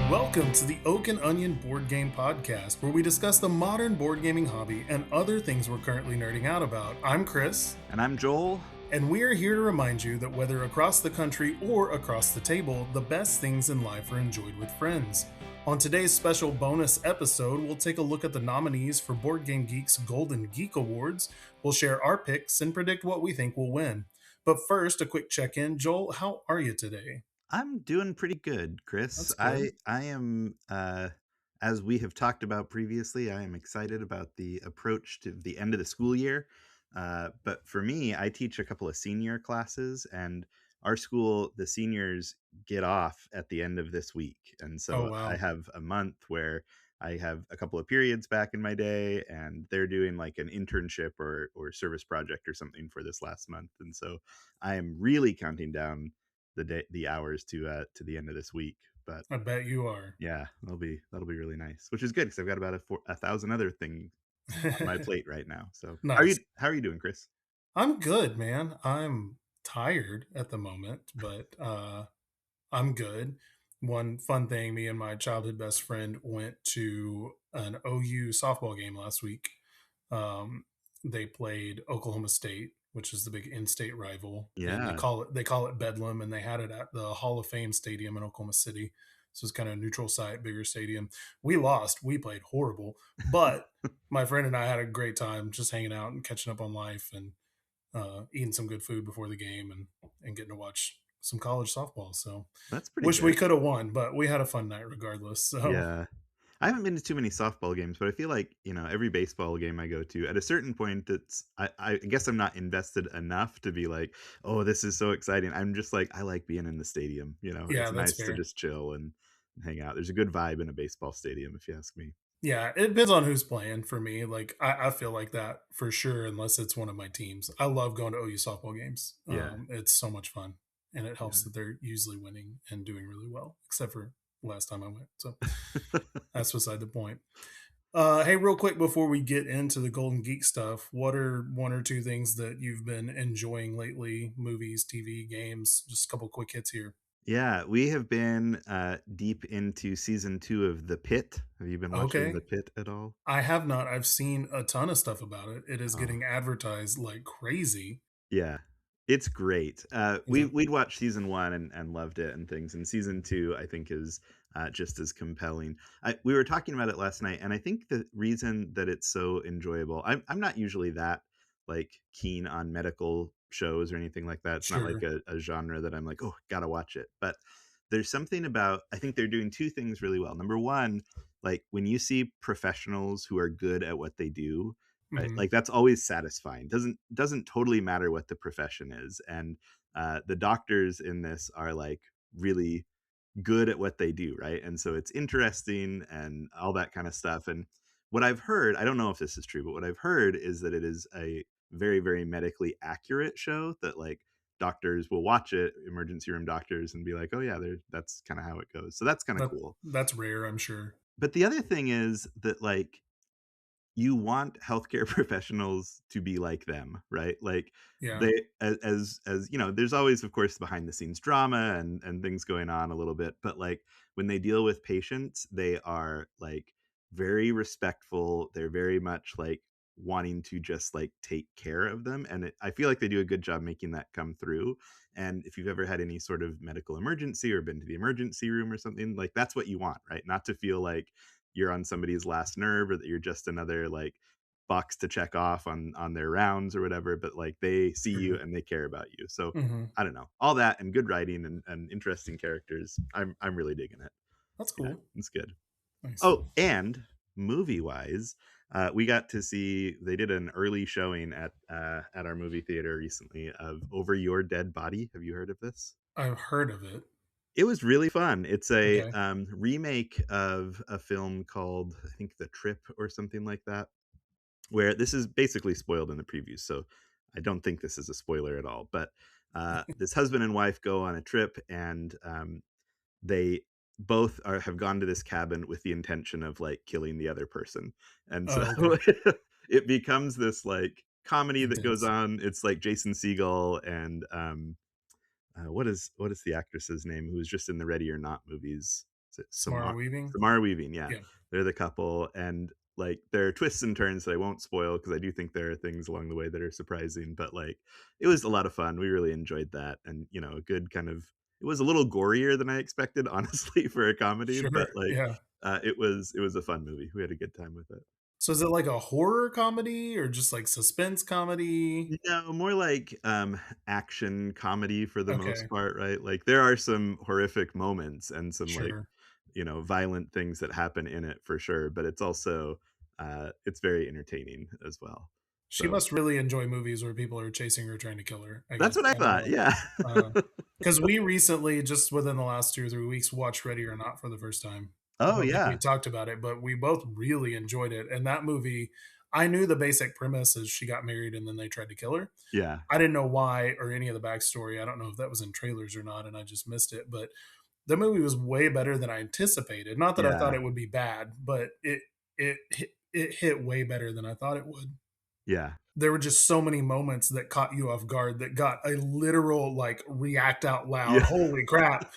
Welcome to the Oak and Onion Board Game Podcast, where we discuss the modern board gaming hobby and other things we're currently nerding out about. I'm Chris. And I'm Joel. And we are here to remind you that whether across the country or across the table, the best things in life are enjoyed with friends. On today's special bonus episode, we'll take a look at the nominees for Board Game Geek's Golden Geek Awards. We'll share our picks and predict what we think will win. But first, a quick check-in. Joel, how are you today? I'm doing pretty good, Chris. That's good. I am, as we have talked about previously, I am excited about the approach to the end of the school year. But for me, I teach a couple of senior classes, and our school, the seniors get off at the end of this week. And Oh, so I wow. have a month where I have a couple of periods back in my day, and they're doing like an internship or service project or something for this last month. And so I am really counting down the hours to the end of this week. But I bet you are. yeah, that'll be really nice, which is good because I've got about a thousand other things on my plate right now. So Nice. how are you doing, Chris? I'm good, man. I'm tired at the moment, but I'm good. One fun thing, me and my childhood best friend went to an OU softball game last week. Um, they played Oklahoma State, which is the big in-state rival, and Yeah. they call it Bedlam, and they had it at the Hall of Fame Stadium in Oklahoma City. So it's kind of a neutral site, bigger stadium. We lost. We played horrible, but my friend and I had a great time just hanging out and catching up on life and eating some good food before the game and getting to watch some college softball. So That's pretty wish we good. could have won, but we had a fun night regardless. So Yeah. I haven't been to too many softball games, but I feel like, every baseball game I go to, at a certain point, I guess I'm not invested enough to be like, oh, this is so exciting. I'm just like, I like being in the stadium. yeah, It's that's nice to fair. just chill and hang out. There's a good vibe in a baseball stadium, if you ask me. Yeah, it depends on who's playing for me. Like I feel like that for sure, unless it's one of my teams. I love going to OU softball games. Yeah. It's so much fun, and it helps Yeah. that they're usually winning and doing really well, except for last time I went. So that's beside the point. Hey, real quick before we get into the Golden Geek stuff, what are one or two things that you've been enjoying lately? Movies, TV, games? Just a couple quick hits here. Yeah, we have been deep into season 2 of The Pit. Have you been watching Okay. The Pit at all? I have not. I've seen a ton of stuff about it. It is Oh, getting advertised like crazy. yeah, it's great. Is it? We'd watched season 1 and loved it and things, and season 2 I think is just as compelling. We were talking about it last night, and I think the reason that it's so enjoyable. I'm not usually that like keen on medical shows or anything like that. It's not like Sure. a genre that I'm like, oh, gotta watch it. But there's something about, I think they're doing two things really well. Number one, like when you see professionals who are good at what they do, right? Mhm. Like that's always satisfying. Doesn't totally matter what the profession is. And the doctors in this are like really good at what they do, right? And so it's interesting and all that kind of stuff. And what I've heard, I don't know if this is true, but what I've heard is that it is a very, very medically accurate show that like doctors will watch it, emergency room doctors, and be like, oh yeah, that's kind of how it goes. So that's kind of That cool. that's rare, I'm sure. But the other thing is that like you want healthcare professionals to be like them, right? Like Yeah. they there's always of course behind the scenes drama and things going on a little bit, but like when they deal with patients, they are like very respectful. They're very much like wanting to just like take care of them, and I feel like they do a good job making that come through. And if you've ever had any sort of medical emergency or been to the emergency room or something, like that's what you want, right? Not to feel like you're on somebody's last nerve or that you're just another like box to check off on their rounds or whatever, but like they see you Sure. and they care about you. So Mhm. I don't know, all that and good writing and interesting characters. I'm really digging it. That's Yeah, cool. it's good. Nice. Oh, and movie wise, we got to see, they did an early showing at our movie theater recently of Over Your Dead Body. Have you heard of this? I've heard of it. It was really fun. It's a Okay. remake of a film called, I think, The Trip or something like that, where this is basically spoiled in the previews. So I don't think this is a spoiler at all. But this husband and wife go on a trip, and they both have gone to this cabin with the intention of like killing the other person. And so Oh, okay. it becomes this like comedy that goes Intense. on. It's like Jason Segel and what is the actress's name who was just in the Ready or Not movies? it Samara Weaving. Samara Weaving, yeah. Yeah, They're the couple, and, like, there are twists and turns that I won't spoil because I do think there are things along the way that are surprising, but, like, it was a lot of fun. We really enjoyed that, and, a good kind of it was a little gorier than I expected, honestly, for a comedy, sure. but, like, Yeah. it was a fun movie. We had a good time with it. So is it like a horror comedy or just like suspense comedy? No, more like, action comedy for the most Okay, part, right? Like, there are some horrific moments and some, like, sure. violent things that happen in it for sure, but it's also, it's very entertaining as well. She So, must really enjoy movies where people are chasing her, trying to kill her, I that's guess. what I I don't thought, know. yeah. Because we recently, just within the last 2 or 3 weeks, watched Ready or Not for the first time. I Oh, don't think we yeah. talked about it, but we both really enjoyed it, and that movie, I knew the basic premise is she got married and then they tried to kill her. Yeah. I didn't know why or any of the backstory. I don't know if that was in trailers or not, and I just missed it, but the movie was way better than I anticipated. Not that I thought Yeah. it would be bad, but it hit way better than I thought it would. Yeah. There were just so many moments that caught you off guard that got a literal, like, react out loud, Yeah. "Holy crap."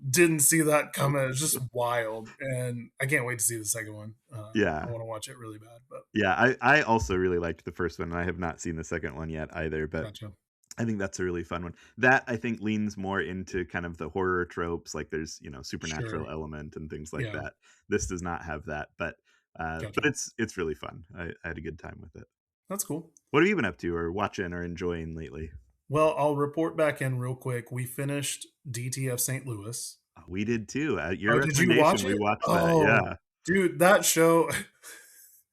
Didn't see that coming. It's just wild, and I can't wait to see the second one. I Yeah. wanna watch it really bad, but Yeah, I also really liked the first one, and I have not seen the second one yet either, but gotcha. I think that's a really fun one. That, I think, leans more into kind of the horror tropes, like there's, supernatural Sure. element and things like Yeah, that. This does not have that, but gotcha. it's really fun. I had a good time with it. That's cool. What have you been up to or watching or enjoying lately? Well, I'll report back in real quick. We finished DTF St. Louis. We did too. At your Oh, did you watch recommendation, we it? watched that, Oh, yeah. dude, that show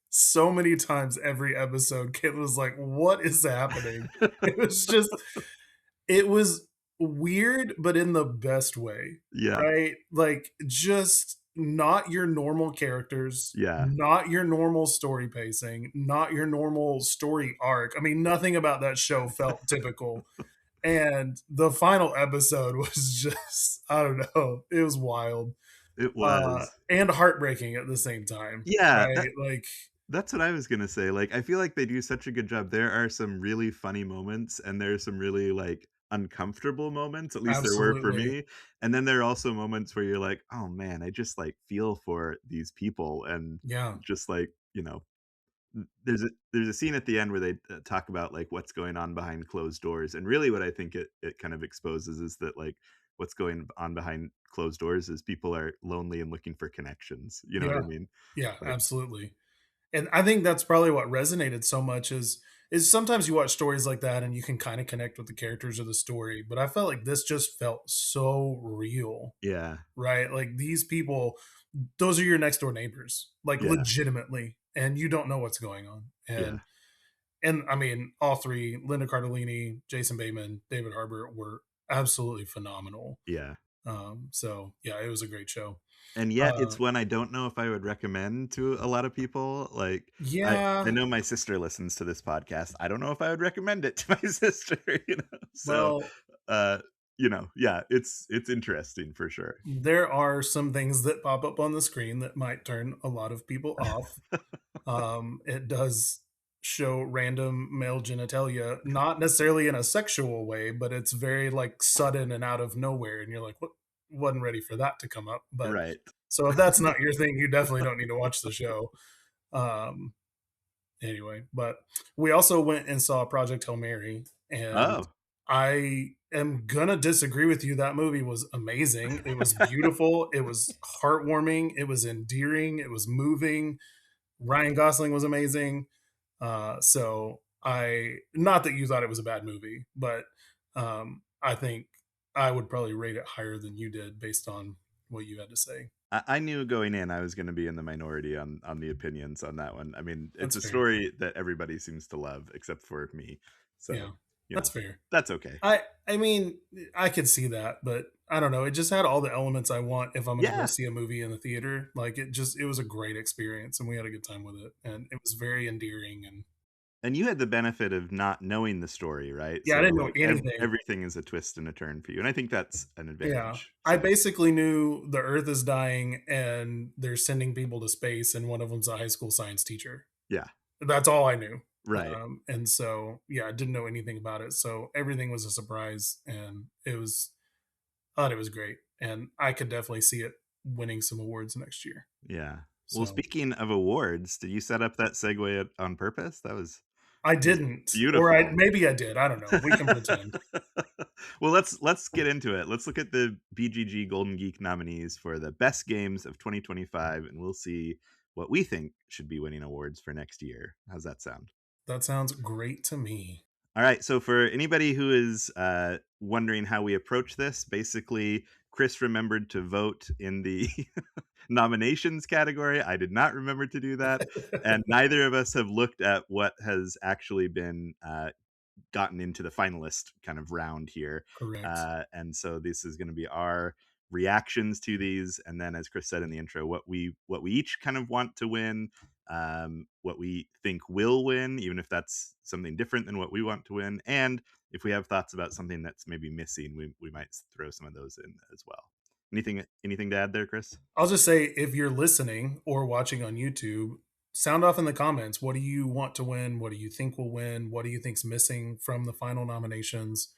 so many times every episode, Kit was like, "What is happening?" It was just it was weird, but in the best way, Yeah, right? Like, just not your normal characters, yeah, not your normal story pacing, not your normal story arc. I mean, nothing about that show felt typical. And the final episode was just, I don't know, it was wild, it was. and heartbreaking at the same time, Yeah, right? Like, that's what I was gonna say, like, I feel like they do such a good job. There are some really funny moments, and there's some really, like, uncomfortable moments, at least there were for absolutely. me, and then there are also moments where you're like, "Oh, man, I just, like, feel for these people," and Yeah, just, like, there's a scene at the end where they, talk about, like, what's going on behind closed doors, and really what I think it kind of exposes is that, like, what's going on behind closed doors is people are lonely and looking for connections, you know what I yeah, mean? yeah, Like, absolutely. And I think that's probably what resonated so much is sometimes you watch stories like that and you can kinda connect with the characters of the story, but I felt like this just felt so real, yeah, right? Like, these people, those are your next door neighbors, like, yeah, legitimately, and you don't know what's going on, yeah. and I mean, all 3, Linda Cardellini, Jason Bateman, David Harbour were absolutely phenomenal. Yeah. So yeah, it was a great show. And yet Uh, it's one I don't know if I would recommend to a lot of people, like, I yeah, know my sister listens to this podcast. I don't know if I would recommend it to my sister, you know? So, well, uh, yeah, it's interesting for sure. there are some things that pop up on the screen that might turn a lot of people off. It does show random male genitalia, not necessarily in a sexual way, but it's very like sudden and out of nowhere, and you're like, "What? Wasn't ready for that to come up." But Right. so if that's not your thing, you definitely don't need to watch the show. Um, anyway, but we also went and saw Project Hail Mary, and Oh, I am gonna disagree with you. That movie was amazing. It was beautiful. It was heartwarming. It was endearing. It was moving. Ryan Gosling was amazing. So I, not that you thought it was a bad movie, but I think I would probably rate it higher than you did based on what you had to say. I knew going in I was gonna be in the minority on the opinions on that one. I mean, it's That's a fair. story that everybody seems to love except for me. Yeah, So, that's fair. that's okay. I mean, I could see that, but I don't know. It just had all the elements I want if I'm going to go Yeah. see a movie in the theater. Like it was a great experience, and we had a good time with it, and it was very endearing. And And you had the benefit of not knowing the story, right? yeah, I So, didn't know like, anything. everything is a twist and a turn for you, and I think that's an Yeah, advantage, I so basically knew the Earth is dying, and they're sending people to space, and one of them's a high school science teacher. yeah, That's all I knew. right. And so yeah, I didn't know anything about it. So everything was a surprise, and it was, I thought it was great, and I could definitely see it winning some awards next year. Yeah. Well, So speaking of awards, did you set up that segue on purpose? I That was didn't, or I beautiful. maybe I did. I don't know. We can pretend. Well, let's get into it. Let's look at the BGG Golden Geek nominees for the best games of 2025, and we'll see what we think should be winning awards for next year. How's that sound? That sounds great to me. All right. So for anybody who is wondering how we approach this, basically, Chris remembered to vote in the nominations category. I did not remember to do that, and neither of us have looked at what has actually been gotten into the finalist kind of round here. Correct. And so this is going to be our reactions to these, and then, as Chris said in the intro, what we each kind of want to win, what we think will win, even if that's something different than what we want to win, and if we have thoughts about something that's maybe missing, we might throw some of those in as well. Anything to add there, Chris? I'll just say if you're listening or watching on YouTube, sound off in the comments. What do you want to win? What do you think will win? What do you think's missing from the final nominations?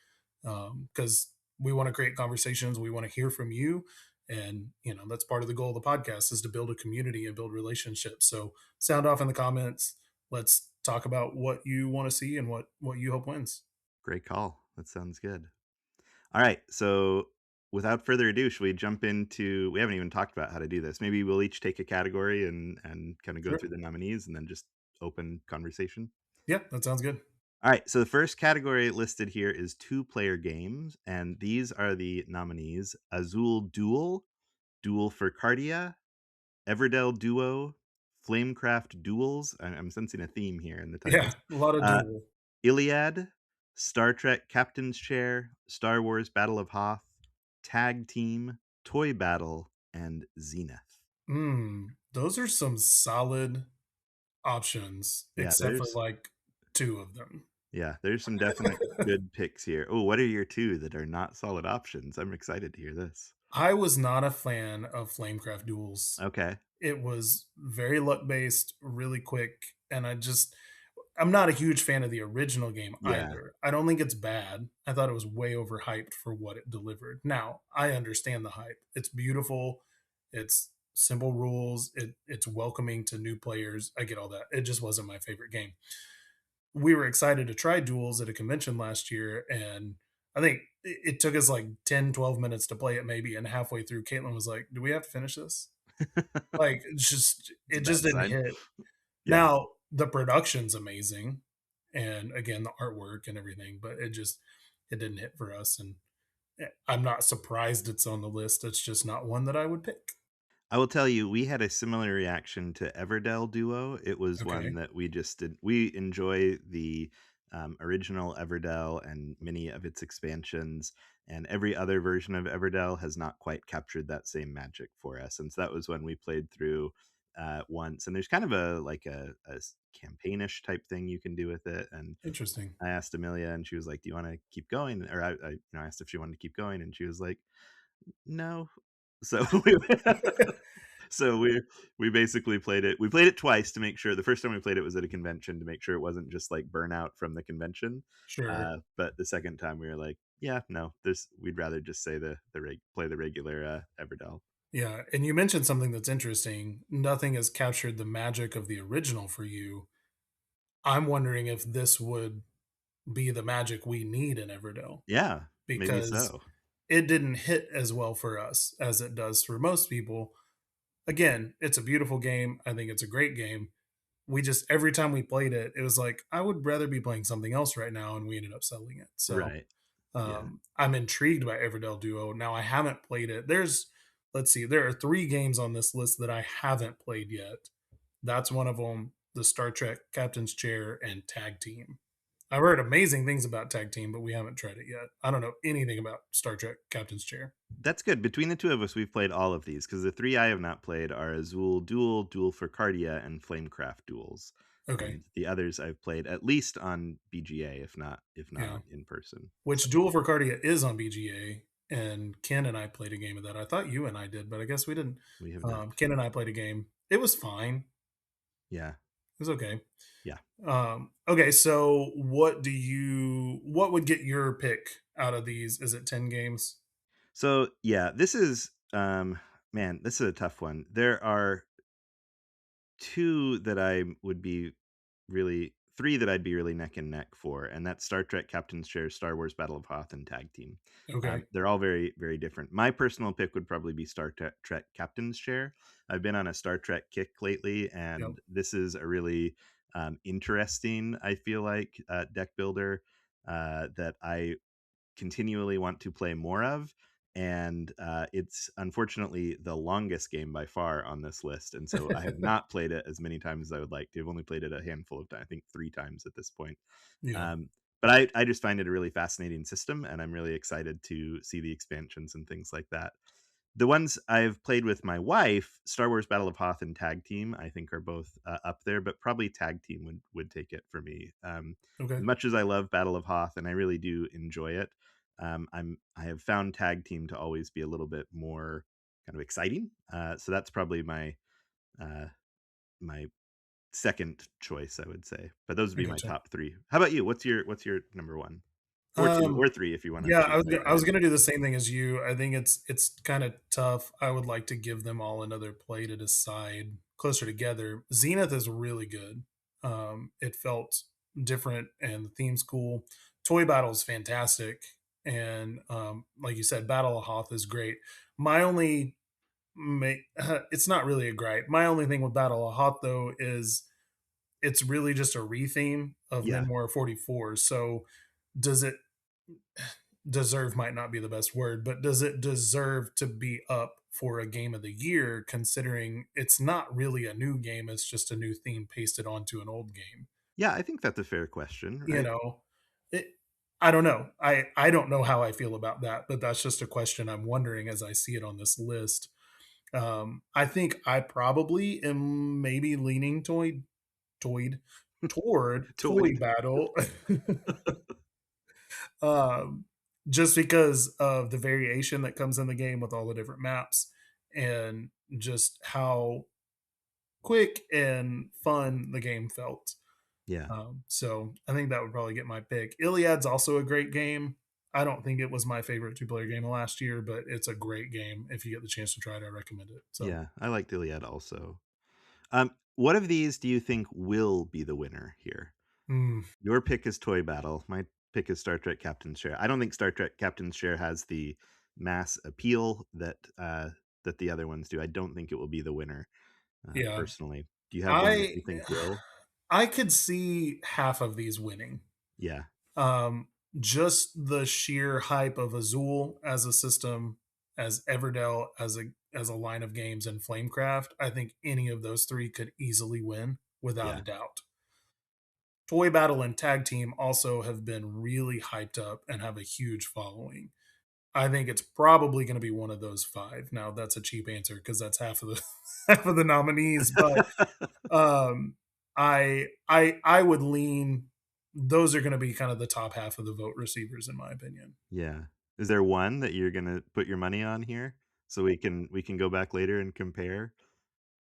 Because we want to create conversations. We want to hear from you, and that's part of the goal of the podcast is to build a community and build relationships. So sound off in the comments. Let's talk about what you want to see and what you hope wins. Great call. That sounds good. All right. So without further ado, should we jump into? We haven't even talked about how to do this. Maybe we'll each take a category and kind of go Sure. through the nominees and then just open conversation. Yeah, that sounds good. All right. So the first category listed here is two-player games, and these are the nominees: Azul Duel, Duel for Cardia, Everdell Duo, Flamecraft Duels. I'm sensing a theme here in the Yeah, titles. a lot of Uh, duel. Iliad, Star Trek Captain's Chair, Star Wars Battle of Hoth, Tag Team, Toy Battle, and Zenith. Those are some solid options, Yeah, except for there's like two of them. there's some definite good picks here. Oh, what are your two that are not solid options? I'm excited to hear this. I was not a fan of Flamecraft duels. Okay. It was very luck based, really quick, and I'm not a huge fan of the original game Yeah. either. I don't think it's bad. I thought it was way overhyped for what it delivered. Now, I understand the hype. It's beautiful. It's simple rules. It's welcoming to new players. I get all that. It just wasn't my favorite game. We were excited to try duels at a convention last year, and I think it took us like 10, 12 minutes to play it maybe, and halfway through Caitlin was like, "Do we have to finish this?" Like, It's a it bad just didn't sign. hit. Yeah. Now, the production's amazing, and again, the artwork and everything, but it didn't hit for us, and, I'm not surprised it's on the list, it's just not one that I would pick. I will tell you, we had a similar reaction to Everdell Duo. It was one Okay, that we just did. We enjoy the original Everdell and many of its expansions, and every other version of Everdell has not quite captured that same magic for us. And so that was when we played through once. And there's kind of a campaignish type thing you can do with it. And interesting. I asked Amelia, and she was like, "Do you want to keep going?" Or I asked if she wanted to keep going, and she was like, "No." So we basically played it. We played it twice to make sure. The first time we played it was at a convention to make sure it wasn't just like burnout from the convention. Sure. But the second time we were like, yeah, no, this we'd rather just say play the regular Everdell. Yeah, and you mentioned something that's interesting. Nothing has captured the magic of the original for you. I'm wondering if this would be the magic we need in Everdell Yeah, maybe because so. it didn't hit as well for us as it does for most people. Again, it's a beautiful game. I think it's a great game. We just every time we played it, it was like I would rather be playing something else right now, and we ended up selling it. So Right. Yeah. I'm intrigued by Everdell Duo. Now I haven't played it. Let's see, there are three games on this list that I haven't played yet. That's one of them. The Star Trek Captain's Chair and Tag Team. I've heard amazing things about Tag Team, but we haven't tried it yet. I don't know anything about Star Trek Captain's Chair. That's good. Between the two of us, we've played all of these because the three I have not played are Azul Duel, Duel for Cardia, and Flamecraft Duels. Okay, And the others I've played at least on BGA, if not yeah. on in person. Which So Duel for Cardia is on BGA, and Ken and I played a game of that. I thought you and I did, but I guess we didn't. we have not. Ken and I played a game. It was fine. Yeah. It was okay. Yeah. Okay, so what would get your pick out of these? Is it 10 games? So yeah, this is Man, this is a tough one. There are 2 that I would be really 3 that I'd be really neck and neck for, and that's Star Trek Captain's Chair, Star Wars Battle of Hoth, and Tag Team. Okay. They're all very, very different. My personal pick would probably be Trek Captain's Chair. I've been on a Star Trek kick lately, Yep. and this is a really, interesting, I feel like, deck builder, that I continually want to play more of. And it's unfortunately the longest game by far on this list. And so I have not played it as many times as I would like to. I've only played it a handful of times, I think 3 times at this point. Yeah. Um, but I just find it a really fascinating system, and I'm really excited to see the expansions and things like that. The ones I've played with my wife, Star Wars Battle of Hoth and Tag Team, I think are both up there, but probably Tag Team would take it for me. Okay. As much as I love Battle of Hoth, and I really do enjoy it, I have found Tag Team to always be a little bit more kind of exciting. So that's probably uh, my second choice, I would say. But those would I be my gotcha. top 3. How about you? What's your number 1? Or 2 Um, or 3 if you wanna yeah, choose I right was away. gonna do the same thing as you. I think it's kinda tough. I would like to give them all another play to decide closer together. Zenith is really good. It felt different and the theme's cool. Toy Battle is fantastic, and, like you said, Battle of Hoth is great. My only ma it's not really a gripe. My only thing with Battle of Hoth, though, is it's really just a retheme of Yeah. Memoir 44, so does it deserve might not be the best word, but does it deserve to be up for a game of the year considering it's not really a new game, it's just a new theme pasted onto an old game? Yeah, I think that's a fair question, You right? know, it I don't know. I don't know how I feel about that, but that's just a question I'm wondering as I see it on this list. I think I probably am maybe leaning toyed toward Toy Toyed. Battle. um, just because of the variation that comes in the game with all the different maps and just how quick and fun the game felt. Yeah. So I think that would probably get my pick. Iliad's also a great game. I don't think it was my favorite two-player game of last year, but it's a great game. If you get the chance to try it, I recommend it. So, Yeah, I liked Iliad also. What of these do you think will be the winner here? mm, Your pick is Toy Battle. My pick is Star Trek Captain's Share. I don't think Star Trek Captain's Share has the mass appeal that the other ones do. I don't think it will be the winner, yeah, personally. Do you have one that I you think will? I could see half of these winning. Yeah, Um, just the sheer hype of Azul as a system, as Everdell as a line of games, and Flamecraft. I think any of those three could easily win without yeah, a doubt. Toy Battle and Tag Team also have been really hyped up and have a huge following. I think it's probably going to be one of those five. Now that's a cheap answer because that's half of the half of the nominees, but um, I would lean. Those are going to be kind of the top half of the vote receivers, in my opinion. yeah. Is there one that you're gonna put your money on here so we can go back later and compare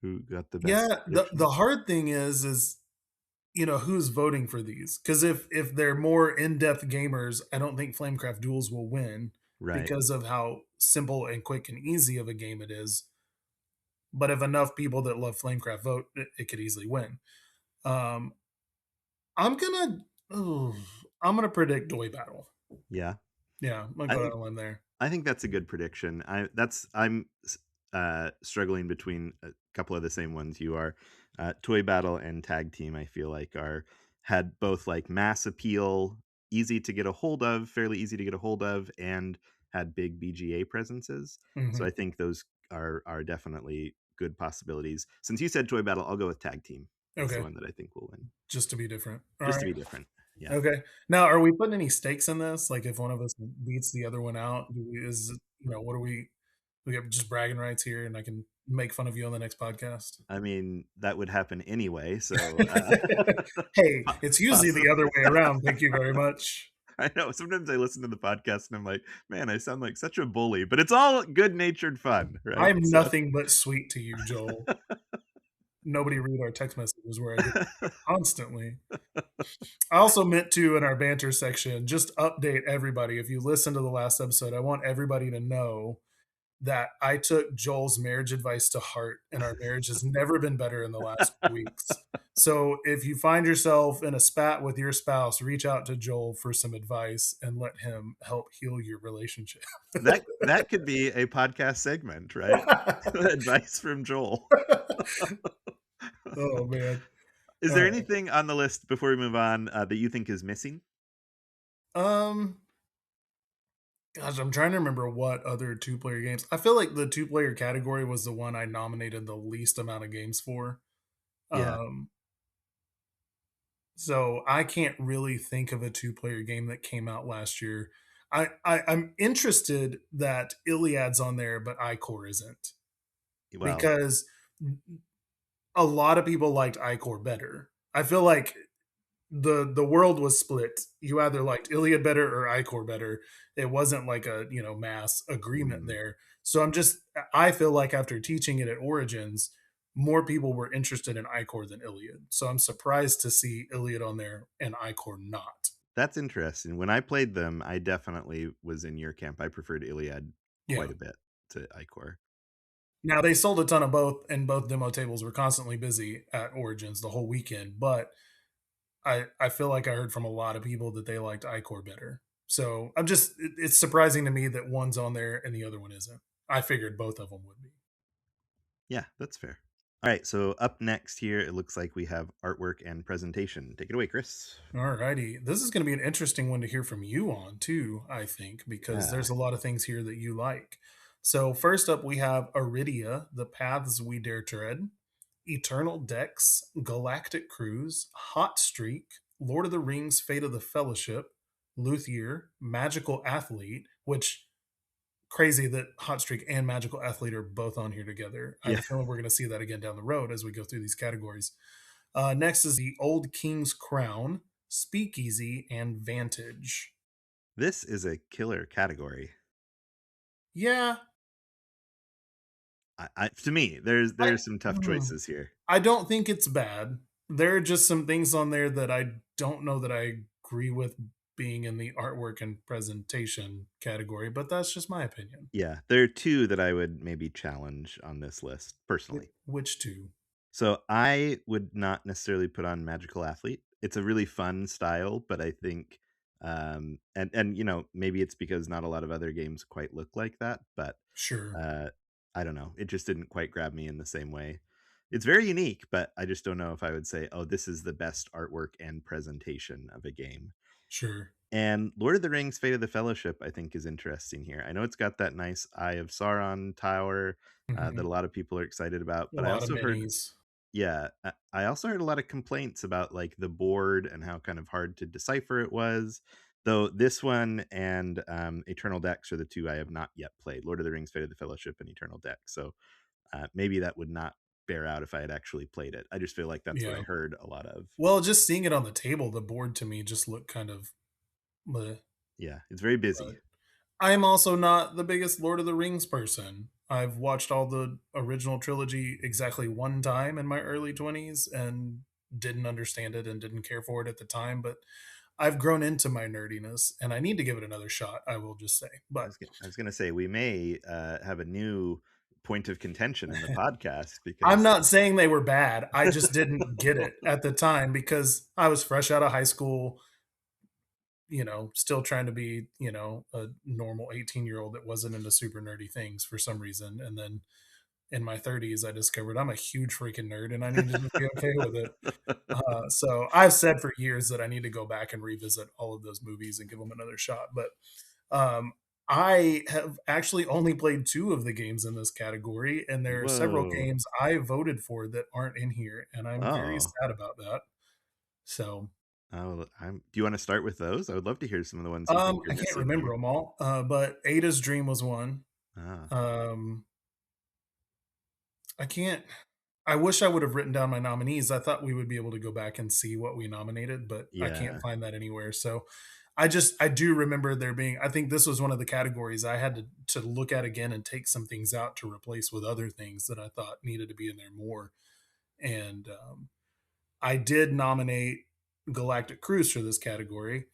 who got the best Yeah, the predictions? hard thing is who's voting for these because if they're more in depth gamers, I don't think Flamecraft Duels will win Right. because of how simple and quick and easy of a game it is. But if enough people that love Flamecraft vote, it could easily win. Um, I'm gonna, ooh, I'm gonna predict Doi Battle. Yeah. Yeah, I'm gonna I go out think on a limb there. I think that's a good prediction. I'm struggling between a couple of the same ones you are. Toy Battle and Tag Team, I feel like are had both like mass appeal, easy to get a hold of, fairly easy to get a hold of, and had big BGA presences. So I Mhm. think those are definitely good possibilities. Since you said Toy Battle, I'll go with Tag Team as the Okay, one that I think will win. just to be different. All Just to right. be different. Yeah. Okay. Now, are we putting any stakes in this? Like, if one of us beats the other one out, is it, what are we have just bragging rights here, and I can make fun of you on the next podcast? I mean, that would happen anyway, so, Hey, po it's usually the other possibly. way around. Thank you very much. I know, sometimes I listen to the podcast and I'm like, "Man, I sound like such a bully," but it's all good-natured fun, right? I'm So nothing but sweet to you, Joel. Nobody read our text messages where I get constantly. I also meant to, in our banter section, just update everybody. If you listen to the last episode, I want everybody to know that I took Joel's marriage advice to heart, and our marriage has never been better in the last weeks. So if you find yourself in a spat with your spouse, reach out to Joel for some advice and let him help heal your relationship. That could be a podcast segment, right? Advice from Joel. Oh man. Is All there right. anything on the list before we move on, that you think is missing? Um Gosh, I'm trying to remember what other two-player games. I feel like the two-player category was the one I nominated the least amount of games for. Yeah. Um, so I can't really think of a two-player game that came out last year. I'm interested that Iliad's on there, but Icor isn't Well, because a lot of people liked Icor better. I feel like the world was split. You either liked Iliad better or Icor better. It wasn't like a mass agreement mm, there. So I feel like after teaching it at Origins, more people were interested in Icor than Iliad. So I'm surprised to see Iliad on there and Icor not. that's interesting. When I played them, I definitely was in your camp. I preferred Iliad Yeah. quite a bit to Icor. Now they sold a ton of both, and both demo tables were constantly busy at Origins the whole weekend. But I feel like I heard from a lot of people that they liked Icor better. So it's surprising to me that one's on there and the other one isn't. I figured both of them would be. Yeah, that's fair. All right, so up next here, it looks like we have artwork and presentation. Take it away, Chris. All righty. This is going to be an interesting one to hear from you on, too, I think, because Yeah. there's a lot of things here that you like. So, first up, we have Aridia, The Paths We Dare Tread, Eternal Decks, Galactic Cruise, Hot Streak, Lord of the Rings, Fate of the Fellowship, Luthier, Magical Athlete, which crazy that Hot Streak and Magical Athlete are both on here together. I have Yeah. a feeling we're going to see that again down the road as we go through these categories. Next is the Old King's Crown, Speakeasy, and Vantage. This is a killer category. Yeah, To me, I there's some tough mm, choices here. I don't think it's bad. There are just some things on there that I don't know that I agree with being in the artwork and presentation category, but that's just my opinion. Yeah, there are two that I would maybe challenge on this list personally. Which two? So I would not necessarily put on Magical Athlete. It's a really fun style, but I think and maybe it's because not a lot of other games quite look like that, but Sure, uh I don't know. It just didn't quite grab me in the same way. It's very unique, but I just don't know if I would say, "Oh, this is the best artwork and presentation of a game." sure. And Lord of the Rings: Fate of the Fellowship, I think, is interesting here. I know it's got that nice Eye of Sauron tower that a Mhm. lot of people are excited about, A but I lot of also heard minis. yeah, I also heard a lot of complaints about, like, the board and how kind of hard to decipher it was, though this one and, Eternal Decks are the 2 I have not yet played, Lord of the Rings: Fate of the Fellowship and Eternal Decks, so, maybe that would not bear out if I had actually played it. I just feel like that's what I Yeah. heard a lot of. Well, just seeing it on the table, the board to me just looked kind of bleh. Yeah, it's very busy. But I am also not the biggest Lord of the Rings person. I've watched all the original trilogy exactly one time in my early 20s and didn't understand it and didn't care for it at the time, but I've grown into my nerdiness and I need to give it another shot, I will just say. But I was gonna say, we may, have a new point of contention in the podcast I'm because not saying they were bad. I just didn't get it at the time because I was fresh out of high school, still trying to be, a normal 18-year-old that wasn't into super nerdy things for some reason. And then in my 30s, I discovered I'm a huge freaking nerd and I need to just be okay with it. So I've said for years that I need to go back and revisit all of those movies and give them another shot. But um, I have actually only played two of the games in this category, and there are several Whoa. games I voted for that aren't in here, and I'm very Oh. sad about that. So Oh, do you wanna start with those? I would love to hear some of the ones you think are I can't missing remember here. them all, but Ada's Dream was one. Ah, Um, I can't. I wish I would have written down my nominees. I thought we would be able to go back and see what we nominated, but I can't yeah. find that anywhere. So I do remember there being. I think this was one of the categories I had to look at again and take some things out to replace with other things that I thought needed to be in there more. And I did nominate Galactic Cruise for this category,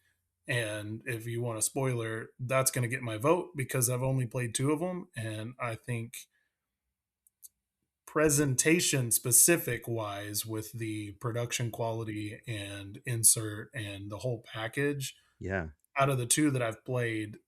And if you want a spoiler, that's going to get my vote because I've only played two of them. And I think presentation specific wise, with the production quality and insert and the whole package, Yeah. out of the two that I've played,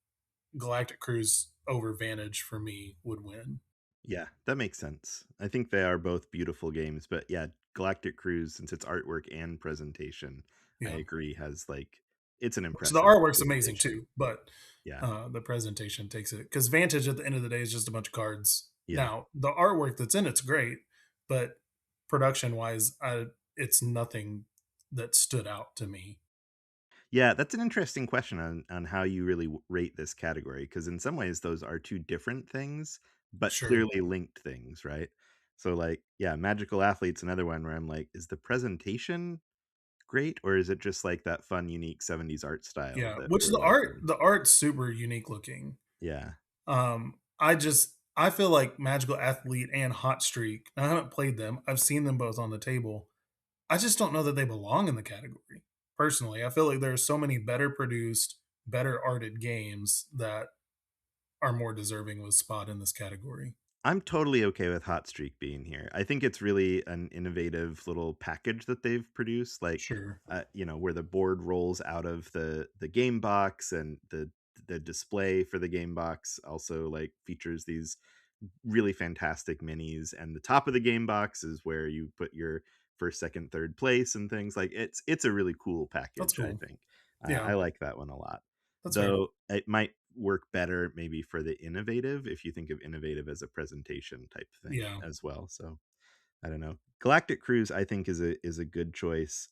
Galactic Cruise over Vantage for me would win. Yeah, that makes sense. I think they are both beautiful games, but yeah, Galactic Cruise, since its artwork and presentation, I Yeah. agree, has like it's an Which the impressive artwork's amazing presentation. too, but Yeah. the presentation takes it because Vantage at the end of the day is just a bunch of cards. Yeah. Now, the artwork that's in it's great, but production wise, it's nothing that stood out to me. Yeah, that's an interesting question on how you really rate this category because in some ways those are two different things, but Sure. clearly linked things, right? So like, yeah, Magical Athlete's another one where I'm like, is the presentation great or is it just like that fun, unique 70s art style Yeah, that which we're liking? the art's super unique looking. Yeah. I feel like Magical Athlete and Hot Streak. I haven't played them. I've seen them both on the table. I just don't know that they belong in the category. Personally, I feel like there are so many better produced, better arted games that are more deserving of a spot in this category. I'm totally okay with Hot Streak being here. I think it's really an innovative little package that they've produced, like, Sure. where the board rolls out of the game box and the display for the game box also like features these really fantastic minis, and the top of the game box is where you put your first, second, third place and things. Like it's a really cool That's package, I cool. think. Yeah, I like that one a lot. that's fair. Though it might work better maybe for the innovative if you think of innovative as a presentation type thing Yeah. as well. So I don't know. Galactic Cruise I think is a good choice.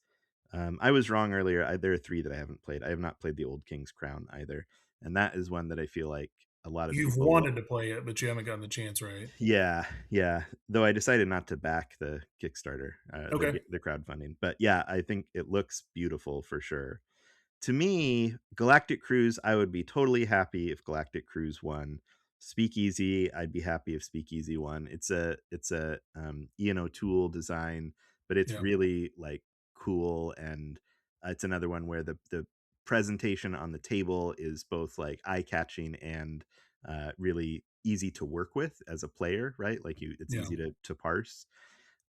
I was wrong earlier. There are three that I haven't played. I have not played the Old King's Crown either, and that is one that I feel like a lot of You've people will. wanted to play it, but you haven't gotten the chance, right? Yeah, yeah. Though I decided not to back the Kickstarter, Okay. the crowdfunding. But yeah, I think it looks beautiful for sure. To me, Galactic Cruise, I would be totally happy if Galactic Cruise won. Speakeasy, I'd be happy if Speakeasy won. It's a Ian O'Toole design, but it's Yeah. really like cool, and it's another one where the presentation on the table is both like eye catching and really easy to work with as a player, right? Like it's Yeah. easy to parse.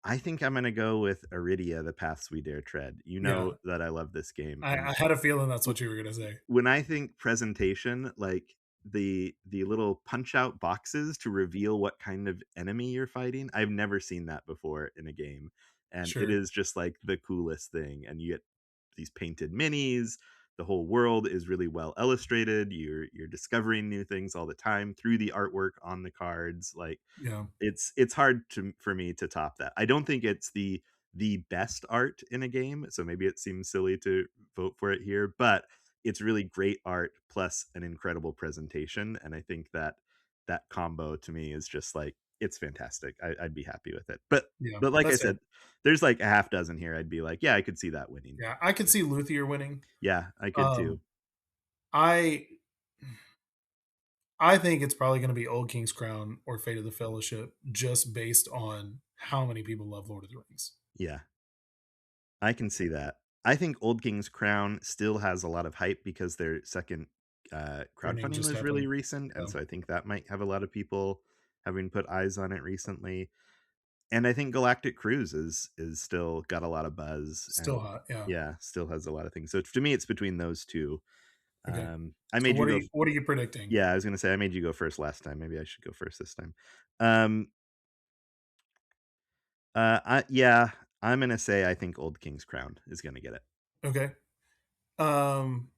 I think I'm gonna go with Iridia, The Paths We Dare Tread. You know Yeah. that I love this game, I and had a feeling that's what you were gonna say. when I think presentation, like the little punch out boxes to reveal what kind of enemy you're fighting, I've never seen that before in a game. And it Sure. is just like the coolest thing. And you get these painted minis. The whole world is really well illustrated. You're discovering new things all the time through the artwork on the cards. Like Yeah. it's hard to for me to top that. I don't think it's the best art in a game, so maybe it seems silly to vote for it here, but it's really great art plus an incredible presentation, and I think that that combo to me is just like it's fantastic. I'd be happy with it. Yeah. But like I That's fair. said, there's like a half dozen here. I'd be like, yeah, I could see that winning. Yeah. I could see Luthier winning. Yeah, I could too. Um, I I think it's probably going to be Old King's Crown or Fate of the Fellowship, just based on how many people love Lord of the Rings. Yeah, I can see that. I think Old King's Crown still has a lot of hype because their second Printing crowdfunding just was really happened. recent, and Yeah, so I think that might have a lot of people having put eyes on it recently. And I think Galactic Cruise is still got a lot of buzz, still and hot. Yeah. yeah, still has a lot of things. So to me, it's between those two. Okay. I So made you go. what are you predicting? Yeah, I was gonna say I made you go first last time. Maybe I should go first this time. Um, yeah, I'm gonna say I think Old King's Crown is gonna get it. Okay. Um,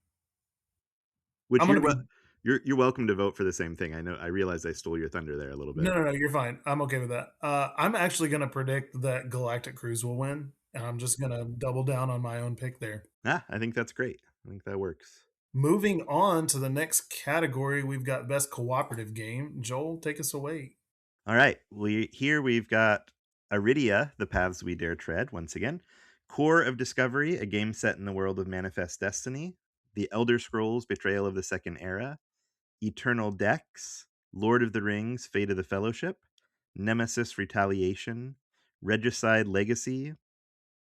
Which I'm gonna be you're welcome to vote for the same thing. I know I realize I stole your thunder there a little bit. no, you're fine. I'm okay with that. I'm actually gonna predict that Galactic Cruise will win, and I'm just gonna double down on my own pick there. Ah, I think that's great. I think that works. Moving on to the next category, we've got Best Cooperative Game. Joel, take us away. All right. We've got Iridia, The Paths We Dare Tread, once again. Core of Discovery, a game set in the world of Manifest Destiny. The Elder Scrolls, Betrayal of the Second Era. Eternal Decks, Lord of the Rings, Fate of the Fellowship. Nemesis Retaliation. Regicide Legacy.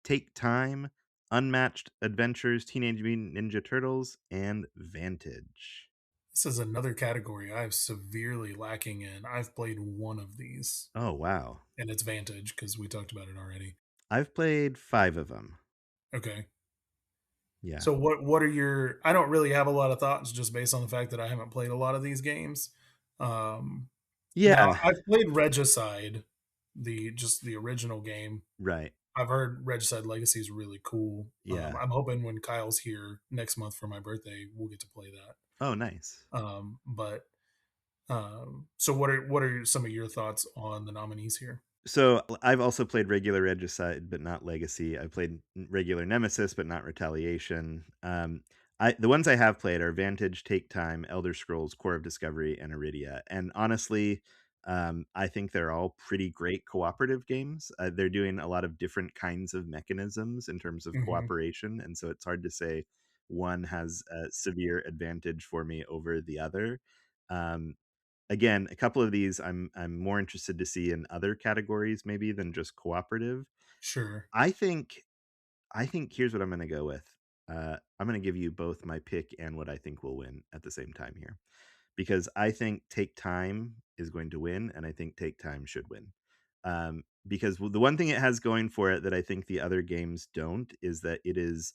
Take Time. Unmatched Adventures, Teenage Mutant Ninja Turtles, and Vantage. This is another category I'm severely lacking in. I've played one of these, Oh, wow. and it's Vantage because we talked about it already. I've played 5 of them. Okay. Yeah. So what are your I don't really have a lot of thoughts just based on the fact that I haven't played a lot of these games. Um, Now Yeah. I've played Regicide, the original game. Right. I've heard Regicide Legacy is really cool. Yeah. I'm hoping when Kyle's here next month for my birthday, we'll get to play that. Oh, nice. But so what are some of your thoughts on the nominees here? So I've also played regular Regicide, but not Legacy. I played regular Nemesis, but not Retaliation. The ones I have played are Vantage, Take Time, Elder Scrolls, Core of Discovery, and Iridia. And honestly, I think they're all pretty great cooperative games. They're doing a lot of different kinds of mechanisms in terms of Hmm. cooperation, and so it's hard to say one has a severe advantage for me over the other. Um, Again, a couple of these I'm more interested to see in other categories maybe than just cooperative. Sure. I think I think here's what I'm gonna go with. I'm gonna give you both my pick and what I think will win at the same time here, because I think Take Time is going to win, and I think Take Time should win. Because the one thing it has going for it that I think the other games don't is that it is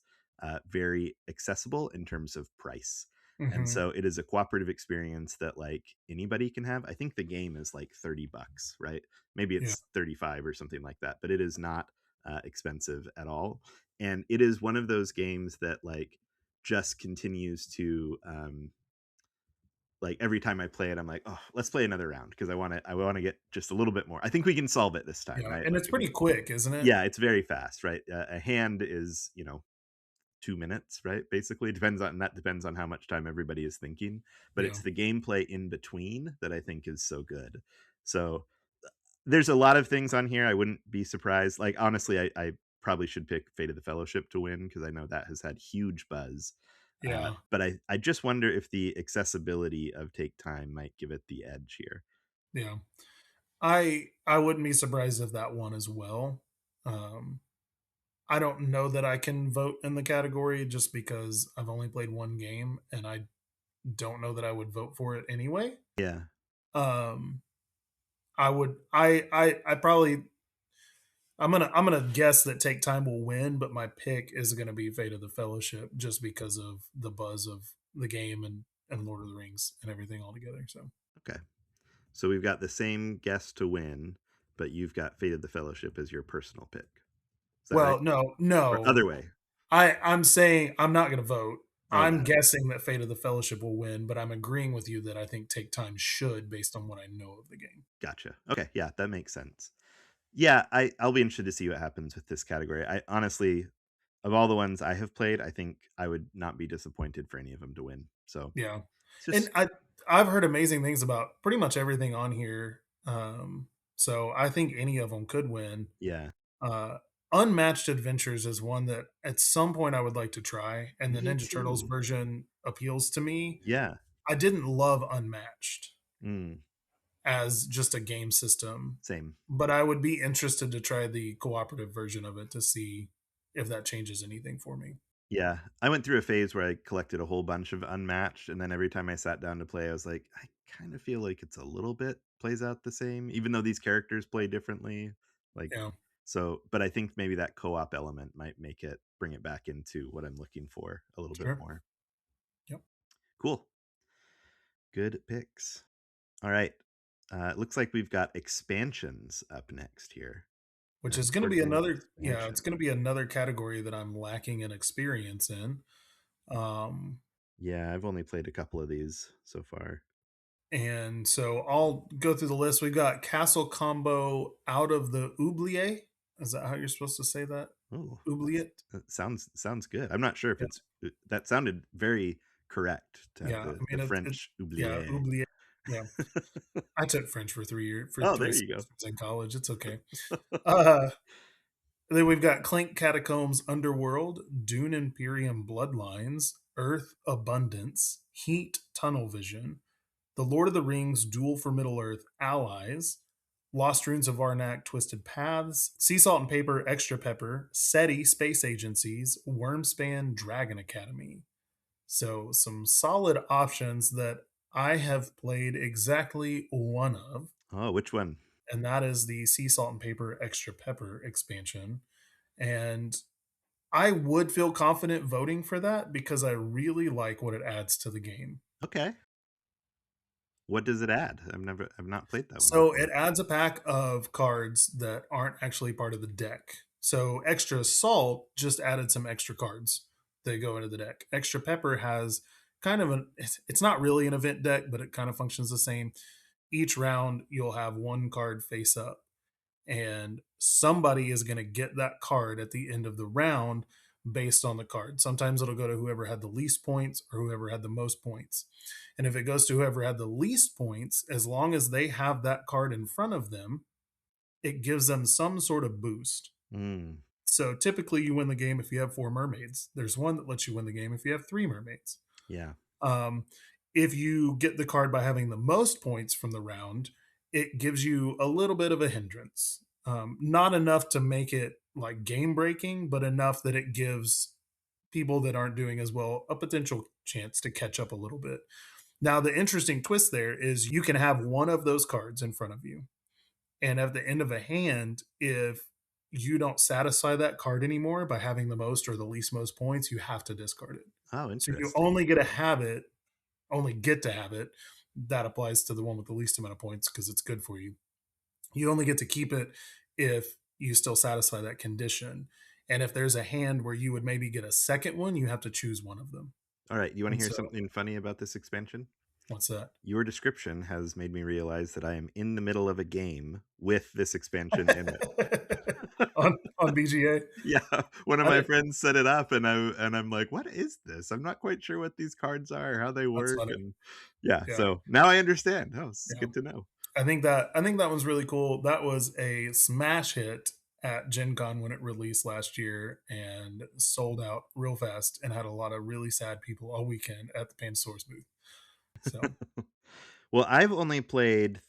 very accessible in terms of price. And Hmm. so it is a cooperative experience that like anybody can have. I think the game is like $30, right? Maybe Yeah. it's 35 or something like that, but it is not expensive at all. And it is one of those games that like just continues to like every time I play it, I'm like, oh, let's play another round because I want to get just a little bit more. I think we can solve it this time, Yeah. right? And Like it's if pretty we, quick, isn't it? yeah, it's very fast, right? A hand is 2 minutes, right? Basically, depends on how much time everybody is thinking, but Yeah. it's the gameplay in between that I think is so good. So there's a lot of things on here. I wouldn't be surprised. Like honestly, I probably should pick Fate of the Fellowship to win because I know that has had huge buzz. Yeah. But I just wonder if the accessibility of Take Time might give it the edge here. Yeah. I wouldn't be surprised if that one as well. Um, I don't know that I can vote in the category just because I've only played one game and I don't know that I would vote for it anyway. Yeah, Um, I would I probably I'm gonna guess that Take Time will win, but my pick is gonna be Fate of the Fellowship just because of the buzz of the game and Lord of the Rings and everything all together. So okay. So we've got the same guess to win, but you've got Fate of the Fellowship as your personal pick. Is that right? well, no, Or other no. way? I'm saying I'm not gonna vote. Oh, I'm got it. guessing that Fate of the Fellowship will win, but I'm agreeing with you that I think Take Time should based on what I know of the game. Gotcha. Okay, yeah, that makes sense. Yeah, I'll be interested to see what happens with this category. I honestly, of all the ones I have played, I think I would not be disappointed for any of them to win. So Yeah. it's And just I've heard amazing things about pretty much everything on here. So I think any of them could win. yeah, Uh, Unmatched Adventures is one that at some point I would like to try, and the me Ninja Turtles too. version appeals to me. Yeah. I didn't love Unmatched Mm, as just a game system, same. but I would be interested to try the cooperative version of it to see if that changes anything for me. Yeah, I went through a phase where I collected a whole bunch of unmatched, and then every time I sat down to play, I was like, I kind of feel like it's a little bit plays out the same, even though these characters play differently. Like, Yeah, so, but I think maybe that co-op element might bring it back into what I'm looking for a little bit sure. more. Yep. Cool. Good picks. All right. It looks like we've got expansions up next here. Which is going to Board be game another, yeah, it's expansion. going to be another category that I'm lacking in experience in. Um, Yeah, I've only played a couple of these so far. And so I'll go through the list. We've got Castle Combo Out of the Oubliette. Is that how you're supposed to say that? Oh, Oubliette? that sounds good. I'm not sure if Yeah. it's that sounded very correct to have Yeah. I the mean, French yeah, oubliette. Oubliette. Yeah. I took French for Oh, three there you go. semesters in college. It's okay. Uh, then we've got Clink Catacombs Underworld, Dune Imperium Bloodlines, Earth Abundance, Heat Tunnel Vision, The Lord of the Rings Duel for Middle Earth Allies, Lost Runes of Arnak, Twisted Paths, Sea Salt and Paper, Extra Pepper, SETI, Space Agencies, Wormspan, Dragon Academy. So, some solid options that I have played exactly one of, Oh, which one? and that is the Sea Salt and Paper Extra Pepper expansion. And I would feel confident voting for that because I really like what it adds to the game. Okay. What does it add? I've not played that one So before. it adds a pack of cards that aren't actually part of the deck. So Extra Salt just added some extra cards that go into the deck. Extra Pepper has kind of it's not really an event deck, but it kind of functions the same. Each round you'll have one card face up, and somebody is going to get that card at the end of the round based on the card. Sometimes it'll go to whoever had the least points or whoever had the most points. And if it goes to whoever had the least points, as long as they have that card in front of them, it gives them some sort of boost. Mm, So typically you win the game if you have four mermaids. There's one that lets you win the game if you have three mermaids. yeah. Um, if you get the card by having the most points from the round, it gives you a little bit of a hindrance. Not enough to make it like game breaking, but enough that it gives people that aren't doing as well a potential chance to catch up a little bit. Now, the interesting twist there is you can have one of those cards in front of you. And at the end of a hand, if you don't satisfy that card anymore by having the most or the least most points, you have to discard it. Oh, So you interesting. only get to have it, only get to have it. That applies to the one with the least amount of points because it's good for you. You only get to keep it if you still satisfy that condition. And if there's a hand where you would maybe get a second one, you have to choose one of them. All right, you wanna And hear so, something funny about this expansion? what's that? Your description has made me realize that I am in the middle of a game with this expansion in it. On BGA? Yeah, one of I my did, friends set it up, and I'm like, "What is this? I'm not quite sure what these cards are, how they that's work," funny. and yeah, Yeah, so now I understand. Oh, this is yeah. good to know. I think that one's really cool. That was a smash hit at Gen Con when it released last year and sold out real fast and had a lot of really sad people all weekend at the Pansasaurus booth. So, Well, I've only played